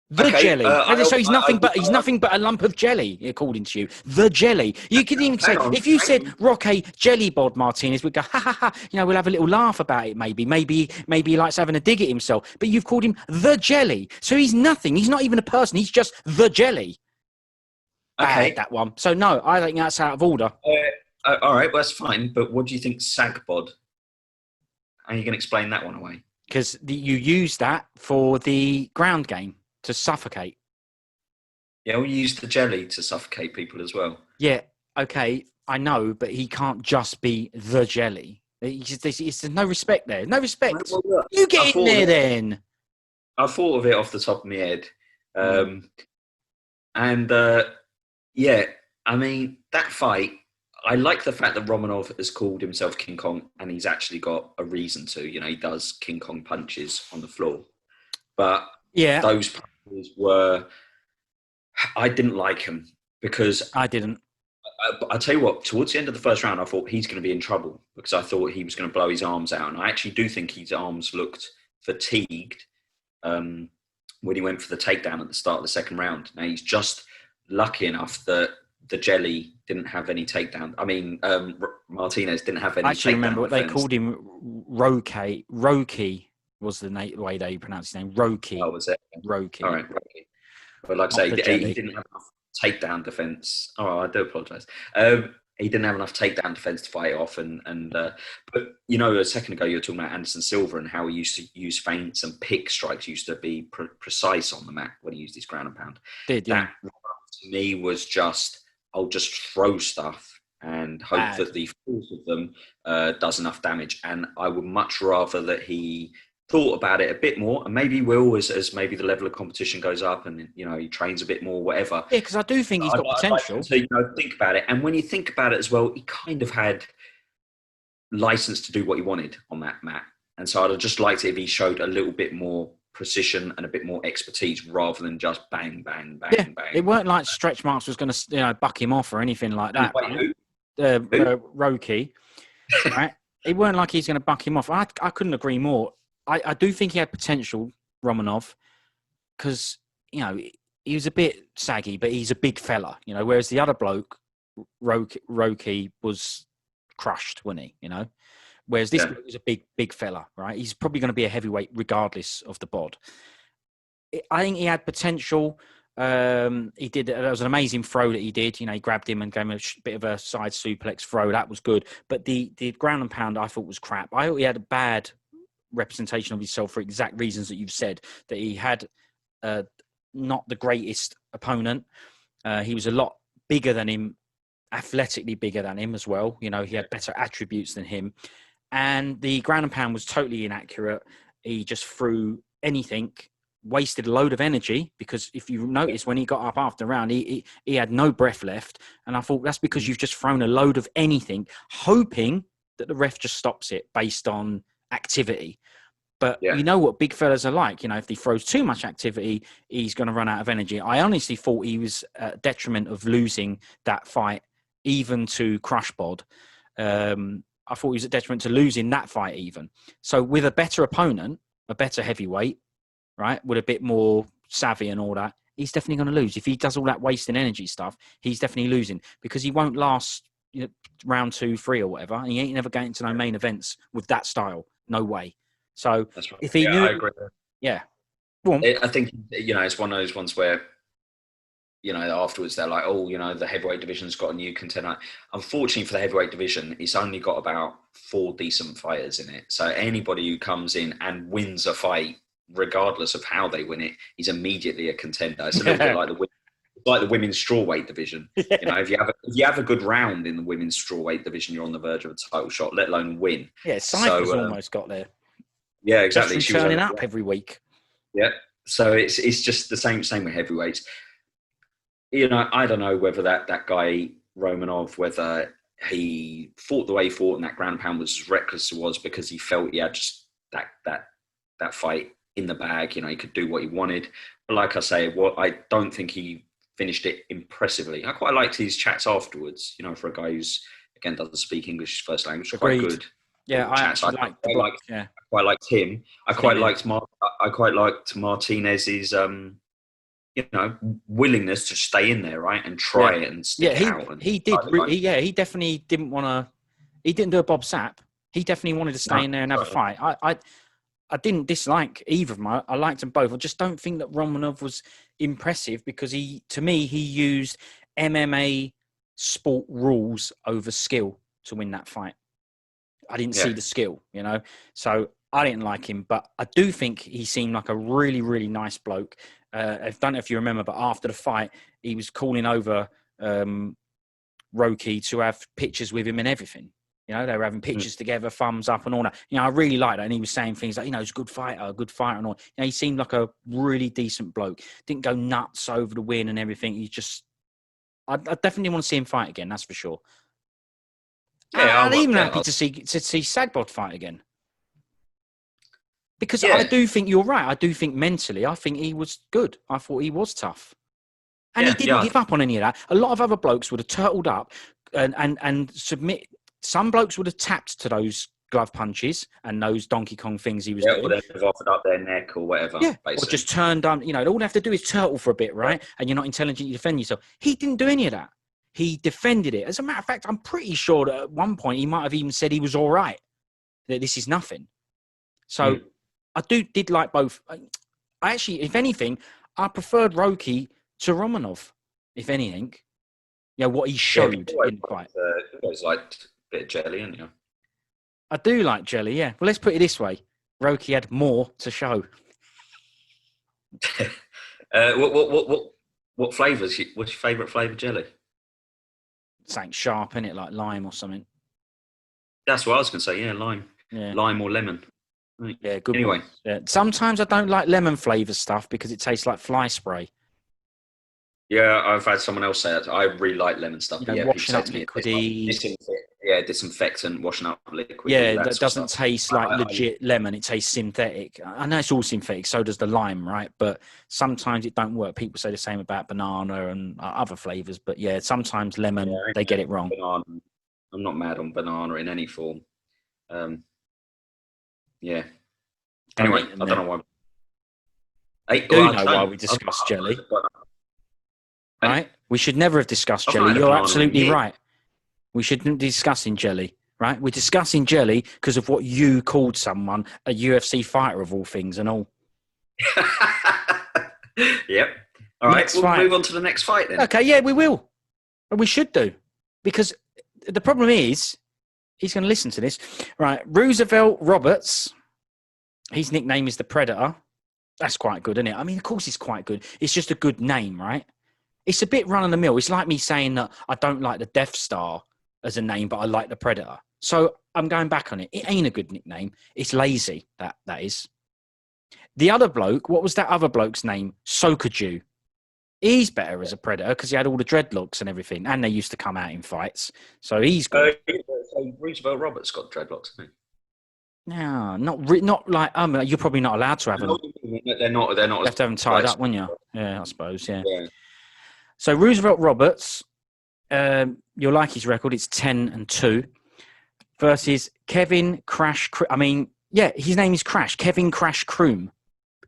The Okay, jelly. So he's nothing but I, a lump of jelly, according to you. The jelly. You could even say, hang on, if you hang said on. Roque jelly bod Martinez, we'd go, ha ha ha. We'll have a little laugh about it. Maybe he likes having a dig at himself. But you've called him the jelly, so he's nothing. He's not even a person. He's just the jelly. Bad, Okay, that one. So no, I think that's out of order. all right, well, that's fine. But what do you think, Sagbod? How are you going to explain that one away? Because you use that for the ground game to suffocate. Yeah, we use the jelly to suffocate people as well. Yeah, okay, I know, but he can't just be the jelly. There's no respect there. No respect. Well, look, You get in there then. I thought of it off the top of my head. Mm. And yeah, I mean, that fight, I like the fact that Romanov has called himself King Kong and he's actually got a reason to. He does King Kong punches on the floor. But Yeah, those punches were, I didn't like him because I didn't. I tell you what, towards the end of the first round, I thought he's going to be in trouble because I thought he was going to blow his arms out. And I actually do think his arms looked fatigued when he went for the takedown at the start of the second round. Now, he's just lucky enough that the jelly didn't have any takedown. I mean, Martinez didn't have any I actually takedown remember what they defense. called him. Roque. Roque was the way they pronounced his name. Roque. Oh, was it? Roque. All right, Roque. But like I say, he didn't have enough takedown defense. Oh, I do apologise. He didn't have enough takedown defense to fight off, but a second ago you were talking about Anderson Silva and how he used to use feints and pick strikes. Used to be precise on the mat when he used his ground and pound. Yeah. That to me was just, I'll just throw stuff and hope that the force of them does enough damage. And I would much rather that he thought about it a bit more, and maybe will as maybe the level of competition goes up and he trains a bit more, whatever. Yeah, because I do think he's got potential. I'd like to think about it, and when you think about it as well, he kind of had license to do what he wanted on that mat, and so I'd have just liked it if he showed a little bit more precision and a bit more expertise rather than just bang, bang, bang, Yeah, bang. it weren't like Stretch Marks was going to buck him off or anything like that. Roque, right? It weren't like he's going to buck him off. I couldn't agree more. I do think he had potential, Romanov, because, he was a bit saggy, but he's a big fella, whereas the other bloke, Roque was crushed, wasn't he, Whereas this bloke was a big fella, right? He's probably going to be a heavyweight regardless of the bod. I think he had potential. He did. That was an amazing throw that he did. He grabbed him and gave him a bit of a side suplex throw. That was good. But the ground and pound I thought was crap. I thought he had a bad representation of himself for exact reasons that you've said, that he had not the greatest opponent. He was a lot bigger than him, athletically bigger than him as well. He had better attributes than him. And the ground and pound was totally inaccurate. He just threw anything, wasted a load of energy, because if you notice when he got up after the round, he had no breath left. And I thought that's because you've just thrown a load of anything, hoping that the ref just stops it based on activity. But you know what big fellas are like. If he throws too much activity, he's going to run out of energy. I honestly thought he was at detriment of losing that fight, even to Crush Bod. I thought he was at detriment to losing that fight even. So with a better opponent, a better heavyweight, right, with a bit more savvy and all that, he's definitely going to lose. If he does all that wasting energy stuff, he's definitely losing, because he won't last round 2, 3 or whatever. And he ain't never getting to no main events with that style. No way. So That's right. If he knew, I agree. Yeah. Go on. I think it's one of those ones where afterwards they're like, oh, the heavyweight division's got a new contender. Unfortunately for the heavyweight division, it's only got about 4 decent fighters in it. So anybody who comes in and wins a fight, regardless of how they win it, is immediately a contender. It's a little bit like the women's strawweight division. If you have a good round in the women's strawweight division, you're on the verge of a title shot, let alone win. Yeah, Cypher's almost got there. Yeah, exactly. She was turning up every week. Yeah. So it's just the same with heavyweights. I don't know whether that guy Romanov, whether he fought the way he fought and that ground pound was as reckless as it was because he felt he had just that fight in the bag. He could do what he wanted. But like I say, I don't think he finished it impressively. I quite liked his chats afterwards. For a guy who's again doesn't speak English as first language, quite good. Yeah, I actually quite liked him. I quite liked Martinez's willingness to stay in there, right, and try it and stick it out. And he did. He definitely didn't want to. He didn't do a Bob Sapp. He definitely wanted to stay in there and have a fight. I didn't dislike either of them. I liked them both. I just don't think that Romanov was impressive because to me, he used MMA sport rules over skill to win that fight. I didn't see the skill, so I didn't like him. But I do think he seemed like a really, really nice bloke. I don't know if you remember, but after the fight, he was calling over Roque to have pictures with him and everything. They were having pictures together, thumbs up and all that. I really liked that. And he was saying things like, he's a good fighter and all. He seemed like a really decent bloke. Didn't go nuts over the win and everything. I definitely want to see him fight again, that's for sure. Yeah, I'm even happy to see Sagbod fight again. Because I do think you're right. I do think mentally, I think he was good. I thought he was tough. And he didn't give up on any of that. A lot of other blokes would have turtled up and submit. Some blokes would have tapped to those glove punches and those Donkey Kong things he was doing. Or they'd have offered up their neck or whatever. Yeah, basically. Or just turned on. All they have to do is turtle for a bit, right? And you're not intelligent, you defend yourself. He didn't do any of that. He defended it. As a matter of fact, I'm pretty sure that at one point he might have even said he was all right, that this is nothing. So I did like both. I actually, if anything, I preferred Roque to Romanov, if anything. What he showed in the fight. It was like a bit of jelly, isn't it? I do like jelly, yeah. Well, let's put it this way. Roque had more to show. What flavours? What's your favourite flavour jelly? Something sharp, innit? Like lime or something. That's what I was going to say, yeah, lime. Yeah. Lime or lemon. Right. Yeah, good. Anyway. Yeah. Sometimes I don't like lemon flavoured stuff because it tastes like fly spray. Yeah, I've had someone else say that. I really like lemon stuff. Washing up liquidy. Disinfectant, washing up liquid. Yeah, that doesn't taste like legit lemon. It tastes synthetic. I know it's all synthetic. So does the lime, right? But sometimes it don't work. People say the same about banana and other flavours. But yeah, sometimes lemon, they get it wrong. Banana. I'm not mad on banana in any form. Yeah. Anyway, I don't know why. I do know why we discussed jelly. Right? We should never have discussed jelly. You're absolutely right. We shouldn't be discussing jelly, right? We're discussing jelly because of what you called someone a UFC fighter of all things and all. Yep. All right, we'll move on to the next fight then. Okay, yeah, we will. And we should do. Because the problem is, he's going to listen to this. Right, Roosevelt Roberts, his nickname is the Predator. That's quite good, isn't it? I mean, of course it's quite good. It's just a good name, right? It's a bit run-of-the-mill. It's like me saying that I don't like the Death Star as a name, but I like the Predator. So I'm going back on it. It ain't a good nickname. It's lazy, that is. The other bloke, what was that other bloke's name? Sokaju. He's better as a Predator because he had all the dreadlocks and everything, and they used to come out in fights. So he's good. So Roosevelt Roberts got dreadlocks, hasn't he? No, not like you're probably not allowed to have them. They're not. You have to have them tied up, wouldn't you? Yeah, I suppose. Yeah. So Roosevelt Roberts, you'll like his record. It's 10-2 versus Kevin Crash. His name is Crash. Kevin Crash Croom.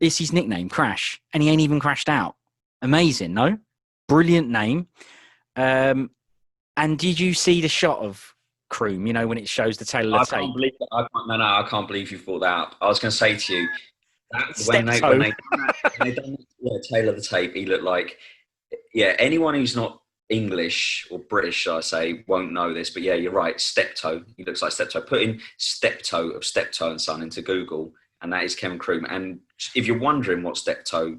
It's his nickname, Crash, and he ain't even crashed out. Amazing, no? Brilliant name. And did you see the shot of Croom? When it shows the tail of the tape. I can't believe you brought that up. I was going to say to you that when they done tail of the tape, he looked like. Yeah, anyone who's not English or British, shall I say, won't know this. But yeah, you're right. Steptoe. He looks like Steptoe. Put in Steptoe of Steptoe and Son into Google, and that is Kevin Croom. And if you're wondering what Steptoe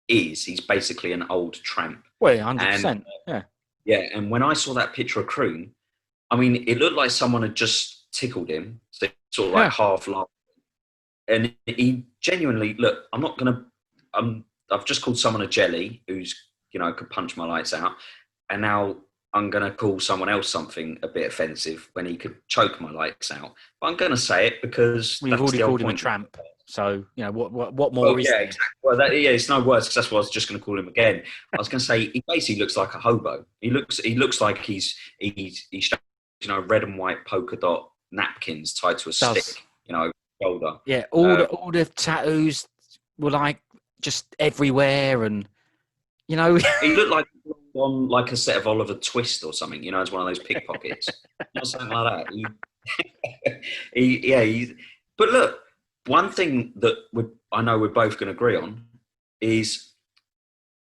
is, he's basically an old tramp. Well, 100%. Yeah. Yeah, and when I saw that picture of Croom, I mean, it looked like someone had just tickled him, so sort of like half laughing. And he genuinely, look, I've just called someone a jelly who's, could punch my lights out. And now I'm going to call someone else something a bit offensive when he could choke my lights out. But I'm going to say it because we've already called him a tramp. So, what more is there? Exactly. Well, it's no worse because that's what I was just going to call him again. I was going to say he basically looks like a hobo. He looks like he's red and white polka dot napkins tied to a stick, shoulder. Yeah, all the tattoos were like just everywhere and You know, He looked like on like a set of Oliver Twist or something, you know, as one of those pickpockets. You know, something like that. But look, one thing that I know we're both going to agree on is,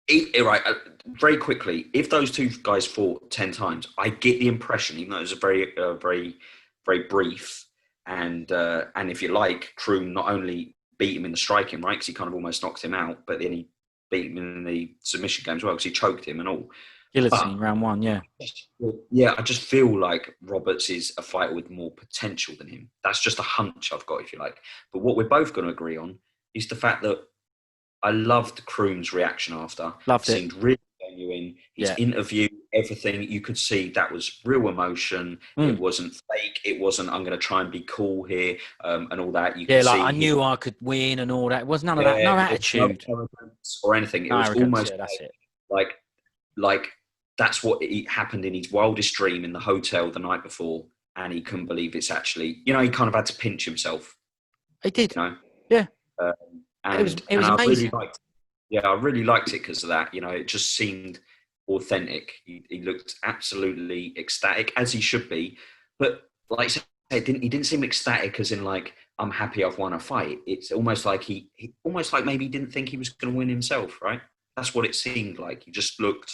right, very quickly, if those two guys fought 10 times, I get the impression, even though it was a very brief, and if you like, Croom not only beat him in the striking, right, because he kind of almost knocked him out, but then he beat him in the submission game as well, because he choked him and all. guillotine round 1, yeah. Yeah, I just feel like Roberts is a fighter with more potential than him. That's just a hunch I've got, if you like. But what we're both going to agree on is the fact that I loved Croom's reaction after. Loved it. Seemed really genuine. His interview, everything, you could see that was real emotion. It wasn't fake. It wasn't, I'm going to try and be cool here, and all that. You could like, see I knew I could win and all that. It was none of that. No attitude. No arrogance or anything. It No was arrogance, almost that's it. like that's what happened in his wildest dream in the hotel the night before, and he couldn't believe it's actually, you know, he kind of had to pinch himself. He did. You know? Yeah. And it was amazing. I really liked it because of that. You know, it just seemed authentic. He looked absolutely ecstatic, as he should be. But like I said, he didn't seem ecstatic as in like, I'm happy I've won a fight. It's almost like he almost like maybe he didn't think he was going to win himself, right? That's what it seemed like. He just looked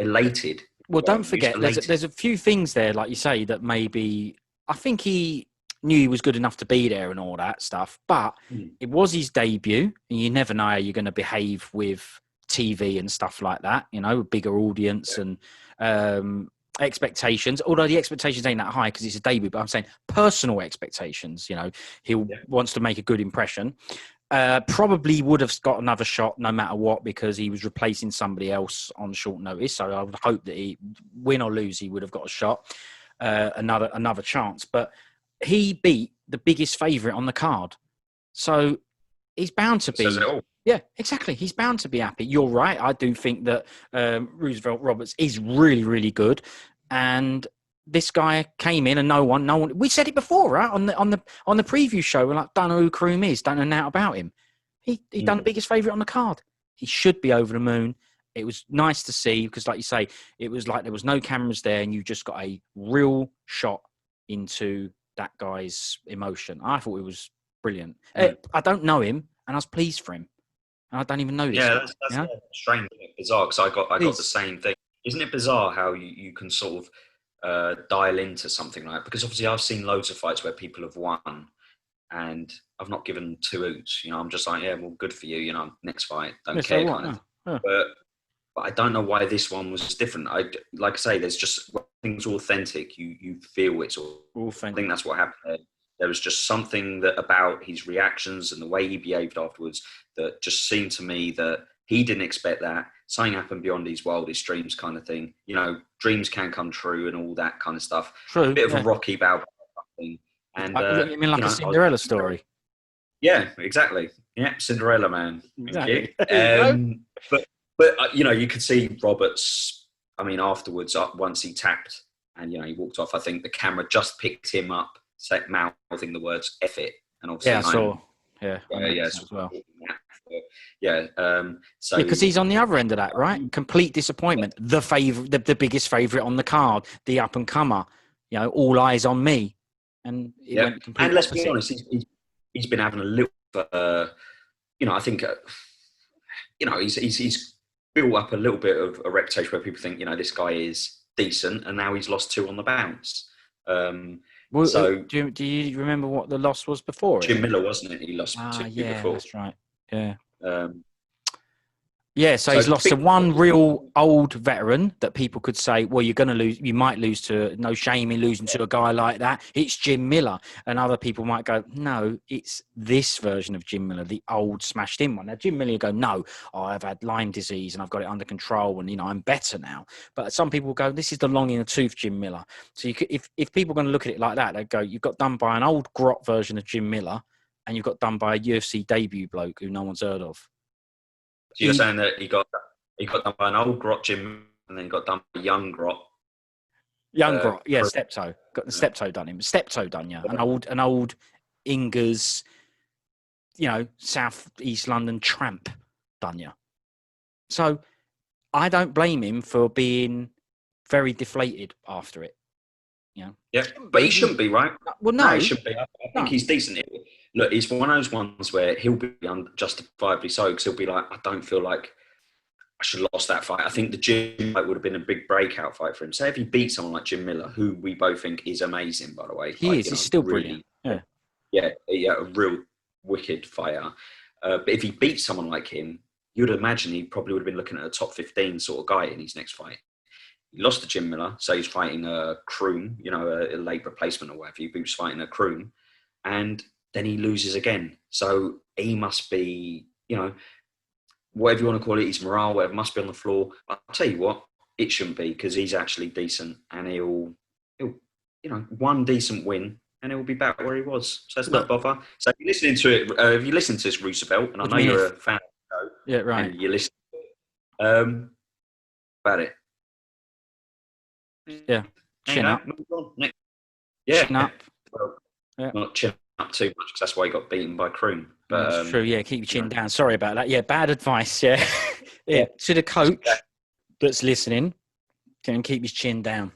elated. Well, don't forget, there's a few things there, like you say, that maybe I think he knew he was good enough to be there and all that stuff, but it was his debut, and you never know how you're going to behave with TV and stuff like that, you know, a bigger audience and expectations, although the expectations ain't that high because it's a debut, but I'm saying personal expectations, you know, he wants to make a good impression. Probably would have got another shot no matter what, because he was replacing somebody else on short notice. So I would hope that he, win or lose, he would have got a shot, another chance. But he beat the biggest favourite on the card, so he's bound to be. Says it all. Yeah, exactly. He's bound to be happy. You're right. I do think that Roosevelt Roberts is really, really good, and this guy came in and no one. We said it before, right? On the preview show, we're like, don't know who Croom is, don't know now about him. He done the biggest favourite on the card. He should be over the moon. It was nice to see because, like you say, it was like there was no cameras there, and you just got a real shot into that guy's emotion. I thought it was brilliant. I don't know him, and I was pleased for him. And I don't even know this. Yeah, that's strange, bizarre. Because I got the same thing. Isn't it bizarre how you can sort of dial into something like that? Because obviously I've seen loads of fights where people have won and I've not given two hoots. You know, I'm just like, yeah, well, good for you. You know, next fight, don't care, so kind of. Yeah. But I don't know why this one was different. Like I say, there's just things authentic. You feel it's authentic. I think that's what happened there. There was just something that about his reactions and the way he behaved afterwards that just seemed to me that he didn't expect that. Something happened beyond his wildest dreams, kind of thing. You know, dreams can come true and all that kind of stuff. True. A bit of a Rocky Balboa thing. And you mean like a Cinderella story? Yeah, exactly. Yeah, Cinderella man. Exactly. But you know, you could see Roberts. I mean, afterwards, once he tapped and you know he walked off, I think the camera just picked him up, mouthing the words "F it," and obviously, I saw. Yeah, as well. So because he's on the other end of that, right? Complete disappointment. The biggest favourite on the card, the up and comer. You know, all eyes on me, and it went completely. And let's be honest, he's been having a little. You know, I think. You know, he's built up a little bit of a reputation where people think, you know, this guy is decent, and now he's lost two on the bounce. So, do you remember what the loss was before? Jim Miller, wasn't it? He lost two before. That's right. Yeah. So he's lost to one real old veteran that people could say, well, you're going to lose. You might lose to, no shame in losing to a guy like that. It's Jim Miller. And other people might go, no, it's this version of Jim Miller, the old smashed in one. Now, Jim Miller will go, no, I've had Lyme disease and I've got it under control and, you know, I'm better now. But some people will go, this is the long in the tooth Jim Miller. So you could, if people are going to look at it like that, they go, you've got done by an old grot version of Jim Miller and you've got done by a UFC debut bloke who no one's heard of. So you're saying that he got done by an old grot Jim, and then he got done by a young grot. Young grot, yeah, Steptoe. Got the Steptoe done him. Steptoe done, yeah. An old Ingers, you know, South East London tramp done you. So I don't blame him for being very deflated after it. Yeah, but he shouldn't be, right? Well, No, he no, shouldn't be. I think no. he's decent. Look, he's one of those ones where he'll be unjustifiably so, because he'll be like, I don't feel like I should have lost that fight. I think the Jim fight would have been a big breakout fight for him. Say if he beat someone like Jim Miller, who we both think is amazing, by the way. He is. He's still brilliant. Yeah. Yeah, a real wicked fighter. But if he beat someone like him, you'd imagine he probably would have been looking at a top 15 sort of guy in his next fight. He lost to Jim Miller, so he's fighting a Croom, a late replacement or whatever. He was fighting a Croom, and then he loses again. So he must be, whatever you want to call it, his morale, whatever, must be on the floor. I'll tell you what, it shouldn't be, because he's actually decent, and he'll, one decent win, and he'll be back where he was. So it's not bother. So if you're listening to it, if you listen to this, Roosevelt, and I know you're a fan of the show, yeah, right, and you listen to it, about it. Yeah, chin up. Yeah, chin up. Well, not chin up too much, because that's why he got beaten by Croom. But that's true. Yeah, keep your chin down. Sorry about that. Yeah, bad advice. Yeah, yeah. To the coach that's listening, can keep his chin down.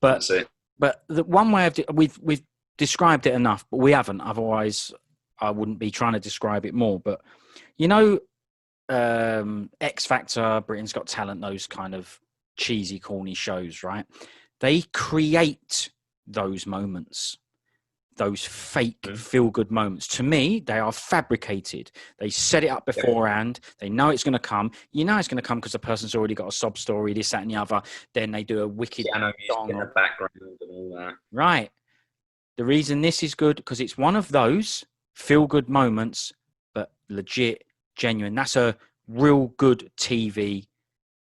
But that's it. But the one way we've described it enough, but we haven't. Otherwise, I wouldn't be trying to describe it more. But X Factor, Britain's Got Talent, those kind of cheesy, corny shows, right? They create those moments, those fake feel-good moments. To me, they are fabricated. They set it up beforehand. They know it's going to come. You know it's going to come because the person's already got a sob story, this, that, and the other. Then they do a wicked song in the background and all that. Right. The reason this is good, because it's one of those feel-good moments, but legit, genuine. That's a real good TV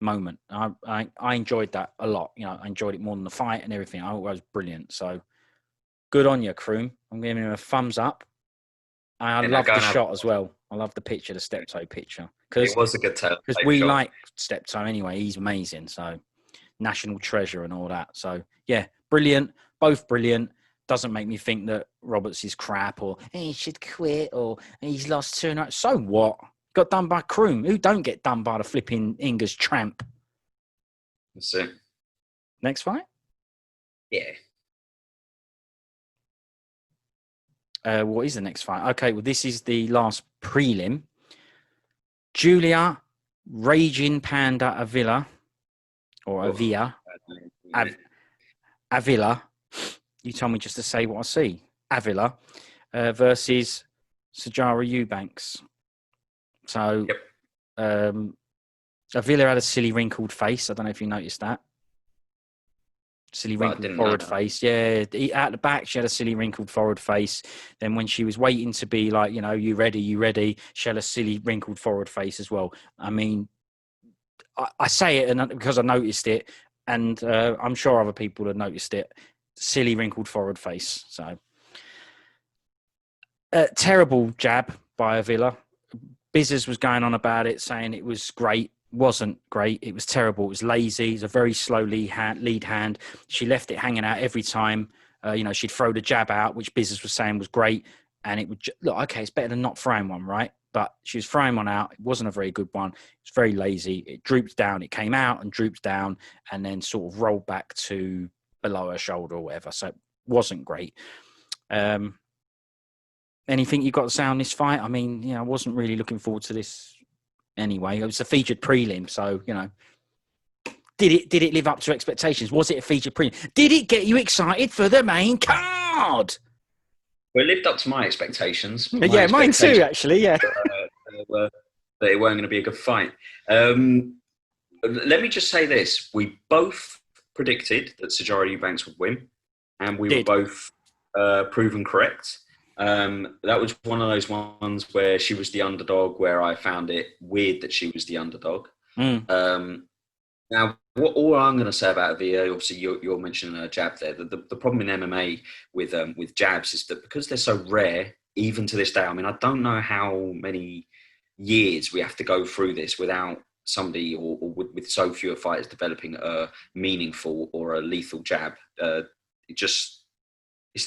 moment. I enjoyed that a lot. I enjoyed it more than the fight and everything. I thought it was brilliant. So good on you, Croom. I'm giving him a thumbs up. I love the shot as well. I love the picture, the Steptoe picture. It was a good tell. Because we like Steptoe anyway. He's amazing. So national treasure and all that. So yeah, brilliant. Both brilliant. Doesn't make me think that Roberts is crap or he should quit or he's lost 2 nights. So what? Got done by Croom. Who don't get done by the flipping Ingers tramp? That's it. Next fight? Yeah. What is the next fight? Okay, well, this is the last prelim. Julia Raging Panda Avila, or Avila. Avila. You told me just to say what I see. Avila versus Sarjia Eubanks. So Avila had a silly wrinkled face. I don't know if you noticed that. Silly wrinkled forward face. Yeah, at the back, she had a silly wrinkled forward face. Then when she was waiting to be like, you ready, she had a silly wrinkled forward face as well. I mean, I say it because I noticed it, and I'm sure other people have noticed it. Silly wrinkled forward face. So terrible jab by Avila. Bizzers was going on about it, saying it was great. Wasn't great. It was terrible. It was lazy. It's a very slow lead hand. She left it hanging out every time. She'd throw the jab out, which Bizzers was saying was great. And it would look, okay, it's better than not throwing one, right? But she was throwing one out. It wasn't a very good one. It was very lazy. It drooped down. It came out and drooped down and then sort of rolled back to below her shoulder or whatever. So it wasn't great. Anything you got to say on this fight? I mean, I wasn't really looking forward to this anyway. It was a featured prelim, so did it live up to expectations? Was it a featured prelim? Did it get you excited for the main card? Well, it lived up to my expectations. Mine too, actually. Yeah, that it weren't going to be a good fight. Let me just say this: we both predicted that Sarjia Eubanks would win, and we were both proven correct. That was one of those ones where she was the underdog, where I found it weird that she was the underdog. Now, all I'm going to say about Avila, obviously you're mentioning a jab there. The problem in MMA with jabs is that because they're so rare, even to this day, I mean, I don't know how many years we have to go through this without somebody or with so few fighters developing a meaningful or a lethal jab. It's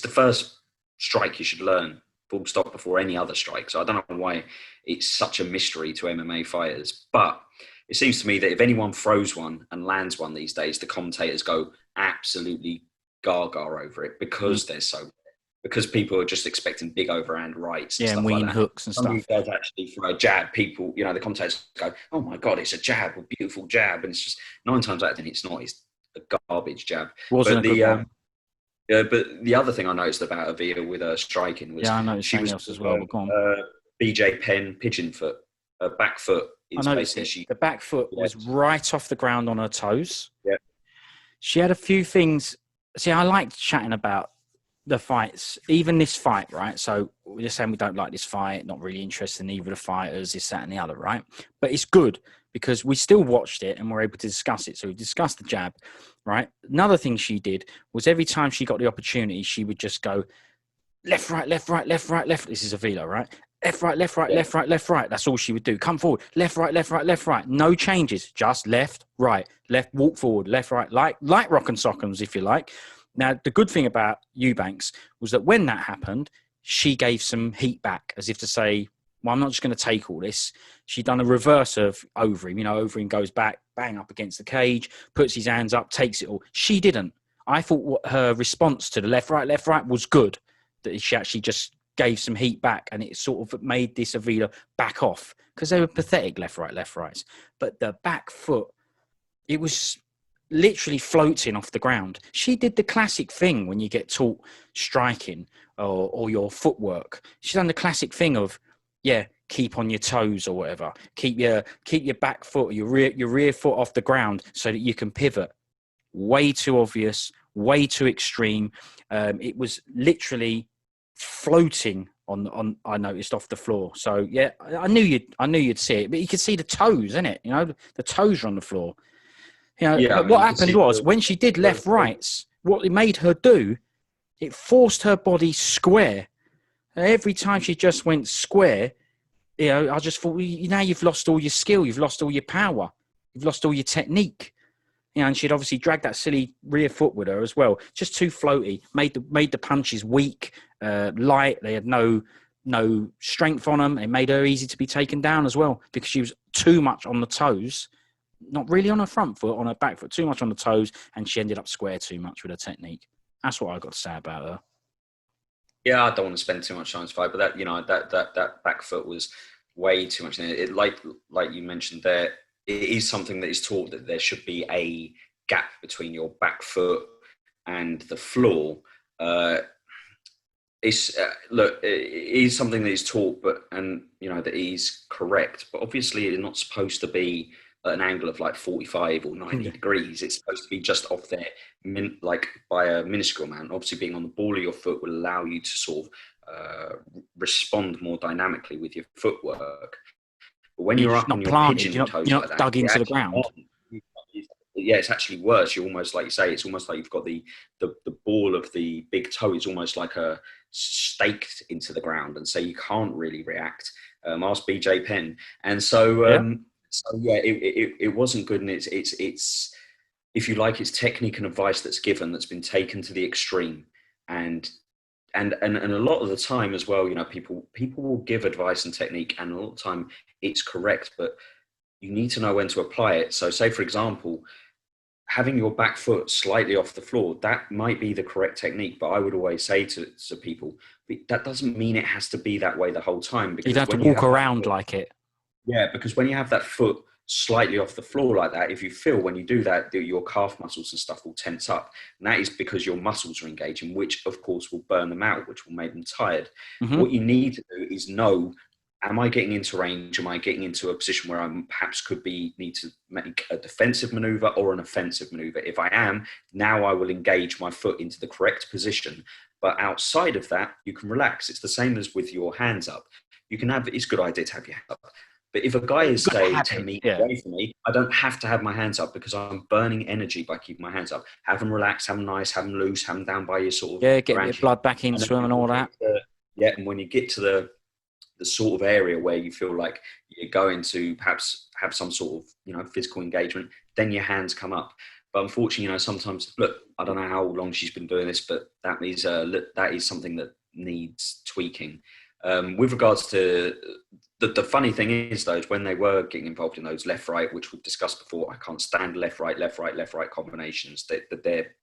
the first strike you should learn, full stop, before any other strike. So I don't know why it's such a mystery to MMA fighters. But it seems to me that if anyone throws one and lands one these days, the commentators go absolutely gaga over it because they're so, because people are just expecting big overhand rights and Yeah, and stuff like winging that. hooks and Somebody stuff. does actually throw a jab, people, you know, the commentators go, oh my God, it's a jab, a beautiful jab. And it's just 9 times out of 10, it's not. It's a garbage jab. Wasn't But a good the one. but the other thing I noticed about Avila with her striking was Yeah, I noticed she something was else as well, but go on. BJ Penn pigeon foot. Her back foot I is noticed basically it. The back foot yeah, was right off the ground on her toes. yeah. She had a few things. See, I liked chatting about the fights, even this fight, right? So we're just saying we don't like this fight, not really interested in either of the fighters, this, that, and the other, right? But it's good because we still watched it and we're able to discuss it. So we discussed the jab, right? Another thing she did was every time she got the opportunity, she would just go left, right, left, right, left, right, left. This is Avila, right? Left, right, left, right, Yeah. left, right, left, right. That's all she would do. Come forward. Left, right, left, right, left, right. No changes. Just left, right, left, walk forward, left, right, like Rock and Sock'ems, if you like. Now, the good thing about Eubanks was that when that happened, she gave some heat back, as if to say, well, I'm not just going to take all this. She'd done a reverse of over him. You know, over him goes back, bang up against the cage, puts his hands up, takes it all. She didn't. I thought what her response to the left, right was good, that she actually just gave some heat back and it sort of made this Avila back off because they were pathetic left, rights. But the back foot, it was literally floating off the ground. She did the classic thing when you get taught striking or your footwork. She's done the classic thing of, yeah, keep on your toes or whatever. Keep your back foot, your rear foot off the ground so that you can pivot. Way too obvious, way too extreme. It was literally floating on I noticed off the floor. So yeah, I knew you'd see it, but you could see the toes in it. You know, the toes are on the floor. You know, Yeah, I but mean, what you can happened see was when she did left rights, what it made her do, it forced her body square. Every time she just went square, you know, I just thought, now you've lost all your skill, you've lost all your power, you've lost all your technique. You know, and she'd obviously dragged that silly rear foot with her as well. Just too floaty, made the punches weak, light. They had no strength on them. It made her easy to be taken down as well because she was too much on the toes. Not really on her front foot, on her back foot, too much on the toes, and she ended up square too much with her technique. That's what I got to say about her. Yeah, I don't want to spend too much time on this fight, but that, you know, that back foot was way too much. It like you mentioned there, it is something that is taught that there should be a gap between your back foot and the floor. It's look, it is something that is taught, but you know that is correct. But obviously, it's not supposed to be at an angle of like 45 or 90 degrees. It's supposed to be just off there, like by a minuscule amount. Obviously, being on the ball of your foot will allow you to sort of respond more dynamically with your footwork. But when You're you're just up on not your planted. pigeon toes You're like not that, dug into the ground. yeah, it's actually worse. You're almost like you say, it's almost like you've got the ball of the big toe is almost like a staked into the ground, and so you can't really react. Ask BJ Penn, and so yeah, it wasn't good, and it's if you like, it's technique and advice that's given that's been taken to the extreme, and a lot of the time as well, you know, people will give advice and technique, and a lot of the time it's correct, but you need to know when to apply it. So, say for example, having your back foot slightly off the floor, that might be the correct technique. But I would always say to people, that doesn't mean it has to be that way the whole time. Because You don't have when to you walk have around foot, like it. yeah, because when you have that foot slightly off the floor like that, if you feel when you do that, your calf muscles and stuff will tense up. And that is because your muscles are engaging, which of course will burn them out, which will make them tired. Mm-hmm. What you need to do is know, am I getting into range? Am I getting into a position where I perhaps need to make a defensive maneuver or an offensive maneuver? If I am, now I will engage my foot into the correct position. But outside of that, you can relax. It's the same as with your hands up. You can have, it's a good idea to have your hands up. But if a guy is, say, 10 meters away from me, I don't have to have my hands up because I'm burning energy by keeping my hands up. Have them relax, have them nice, have them loose, have them down by your sort of... Yeah, get a bit of blood back into them and all that. And when you get to the sort of area where you feel like you're going to perhaps have some sort of, you know, physical engagement, then your hands come up. But unfortunately, you know, sometimes, look, I don't know how long she's been doing this, but that is something that needs tweaking. With regards to the funny thing is, though, is when they were getting involved in those left-right, which we've discussed before, I can't stand left-right, left-right, left-right combinations. They're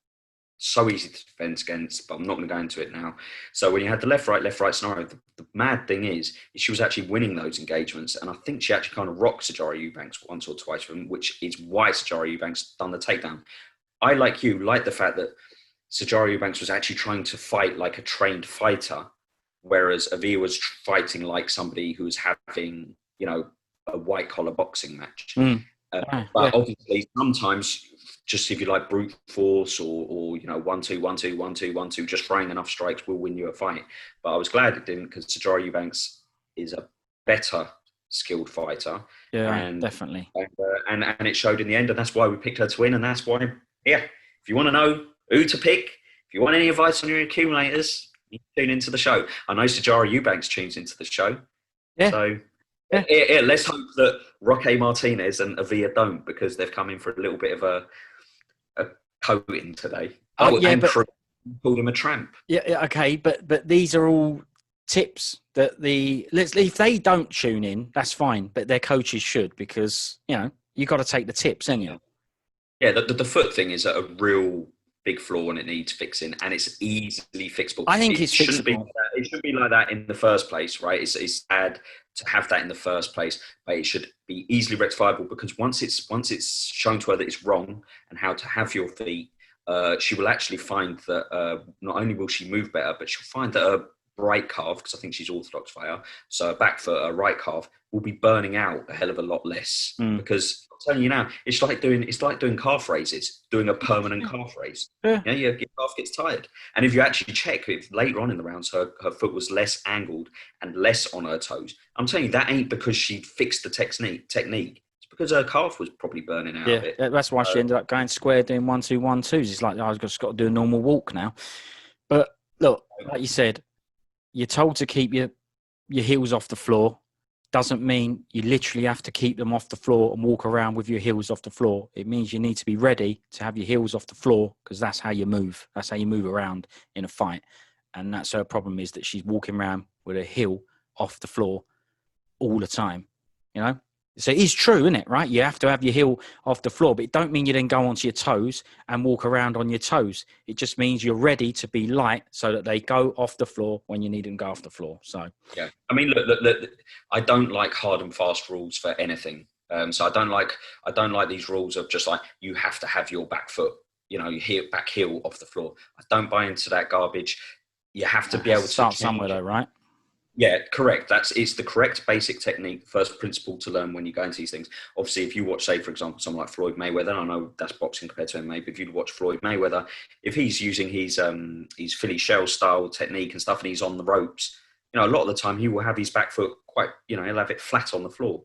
so easy to defend against, but I'm not going to go into it now. So when you had the left-right scenario, the mad thing is she was actually winning those engagements, and I think she actually kind of rocked Sarjia Eubanks once or twice, which is why Sarjia Eubanks done the takedown. I, like you, like the fact that Sarjia Eubanks was actually trying to fight like a trained fighter, whereas Avila was fighting like somebody who was having, a white-collar boxing match. But obviously, sometimes, just if you like brute force or 1-2, 1-2, 1-2, 1-2, just throwing enough strikes will win you a fight. But I was glad it didn't, because Sarjia Eubanks is a better skilled fighter. Yeah, definitely. And it showed in the end, and that's why we picked her to win, and that's why, if you want to know who to pick, if you want any advice on your accumulators, you tune into the show. I know Sarjia Eubanks tunes into the show. Yeah. So... Yeah, let's hope that Roque, Martinez and Avila don't, because they've come in for a little bit of a coating today. And Croom called him a tramp. Yeah, okay, but these are all tips that if they don't tune in, that's fine, but their coaches should, because you got to take the tips, ain't you? Yeah, the foot thing is a real big flaw and it needs fixing, and it's easily fixable. I think it's fixable. It shouldn't be like that in the first place, right? It's sad to have that in the first place, but it should be easily rectifiable, because once it's shown to her that it's wrong and how to have your feet, she will actually find that not only will she move better, but she'll find that her right calf, because I think she's orthodox fighter, so her back foot, her right calf, will be burning out a hell of a lot less. Because I'm telling you now, it's like doing calf raises, doing a permanent calf raise. Yeah. Your calf gets tired. And if you actually check, if later on in the rounds her foot was less angled and less on her toes, I'm telling you, that ain't because she fixed the technique. It's because her calf was probably burning out of it. That's why she ended up going square, doing 1-2, 1-2s. It's like, I've just got to do a normal walk now. But look, like you said, you're told to keep your heels off the floor. Doesn't mean you literally have to keep them off the floor and walk around with your heels off the floor. It means you need to be ready to have your heels off the floor, because that's how you move. That's how you move around in a fight. And that's her problem, is that she's walking around with her heel off the floor all the time, So it is true, isn't it, right? You have to have your heel off the floor, but it don't mean you then go onto your toes and walk around on your toes. It just means you're ready to be light so that they go off the floor when you need them to go off the floor. So yeah, I mean, look, I don't like hard and fast rules for anything. So I don't like these rules of just like, you have to have your back foot, your back heel off the floor. I don't buy into that garbage. You have to be able to start somewhere, though, right? Yeah, correct. It's the correct basic technique, first principle to learn when you go into these things. Obviously, if you watch, say, for example, someone like Floyd Mayweather, I know that's boxing compared to MMA, but if you watch Floyd Mayweather, if he's using his Philly shell style technique and stuff, and he's on the ropes, a lot of the time he will have his back foot quite, he'll have it flat on the floor,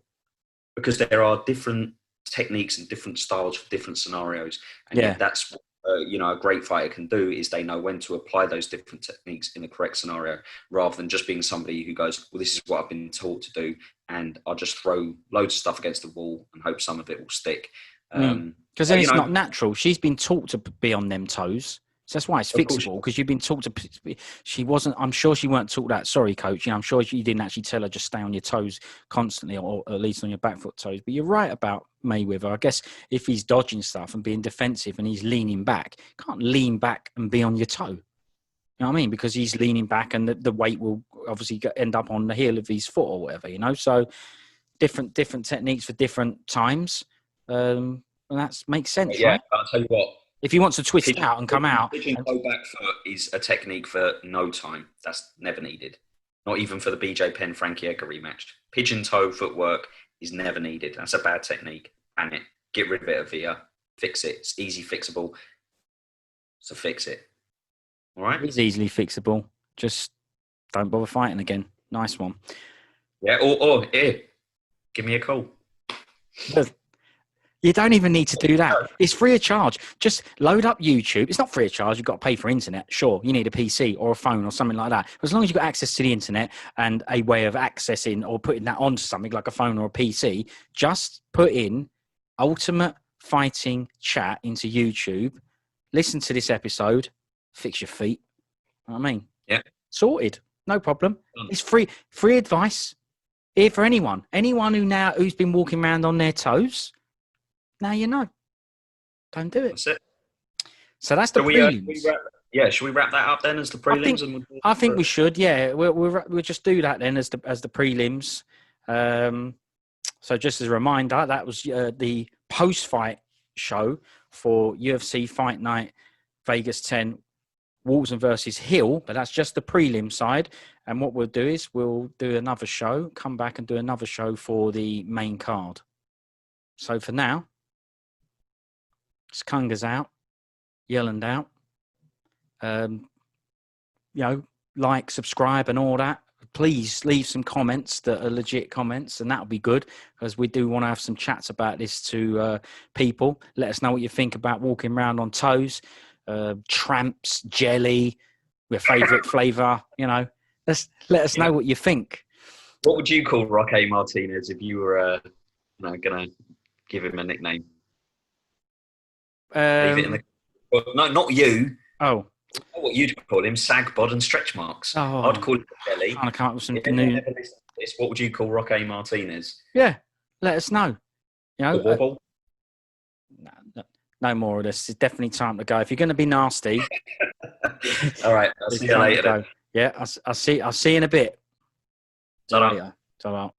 because there are different techniques and different styles for different scenarios, and that's what a great fighter can do, is they know when to apply those different techniques in the correct scenario, rather than just being somebody who goes, well, this is what I've been taught to do, and I'll just throw loads of stuff against the wall and hope some of it will stick. Because then it's not natural. She's been taught to be on them toes. So that's why it's fixable, because you've been taught to. She wasn't. I'm sure she weren't taught that. Sorry, coach. I'm sure you didn't actually tell her just stay on your toes constantly, or at least on your back foot toes. But you're right about Mayweather. I guess if he's dodging stuff and being defensive and he's leaning back, you can't lean back and be on your toe. You know what I mean? Because he's leaning back, and the weight will obviously end up on the heel of his foot or whatever. So different techniques for different times, and that makes sense, right? I'll tell you what. If he wants to twist out and come out. Pigeon toe back foot is a technique for no time. That's never needed. Not even for the BJ Penn Frankie Edgar rematch. Pigeon toe footwork is never needed. That's a bad technique. Ban it. Get rid of it, Avila. Fix it. It's easy fixable. So fix it. All right? It's easily fixable. Just don't bother fighting again. Nice one. Yeah, or here, give me a call. You don't even need to do that. It's free of charge. Just load up YouTube. It's not free of charge. You've got to pay for internet. Sure, you need a PC or a phone or something like that. But as long as you've got access to the internet and a way of accessing or putting that onto something like a phone or a PC, just put in Ultimate Fighting Chat into YouTube. Listen to this episode. Fix your feet. You know what I mean? Yeah. Sorted. No problem. It's free advice here for anyone who's been walking around on their toes. Now you know. Don't do it. That's it. So that's the prelims. Should we wrap that up then as the prelims? I think we should. Yeah, we'll just do that then as the prelims. So just as a reminder, that was the post-fight show for UFC Fight Night Vegas 10, Waterson versus Hill, but that's just the prelim side. And what we'll do is we'll do another show, come back and do another show for the main card. So for now, Skunga's out, Yelland out. Like, subscribe and all that. Please leave some comments that are legit comments, and that'll be good because we do want to have some chats about this to people. Let us know what you think about walking around on toes, tramps, jelly, your favourite flavour. Let us know what you think. What would you call Roque Martinez if you were going to give him a nickname? Leave it in the. Well, no, not you. Oh. What you'd call him, sag, bod, and stretch marks. Oh, I'd call him jelly. I can't with some new. What would you call Roque Martinez? Yeah, let us know. Wobble. No more of this. It's definitely time to go. If you're going to be nasty, all right. I'll see you later. Yeah, I'll see you in a bit. Ta-da. Ta-da.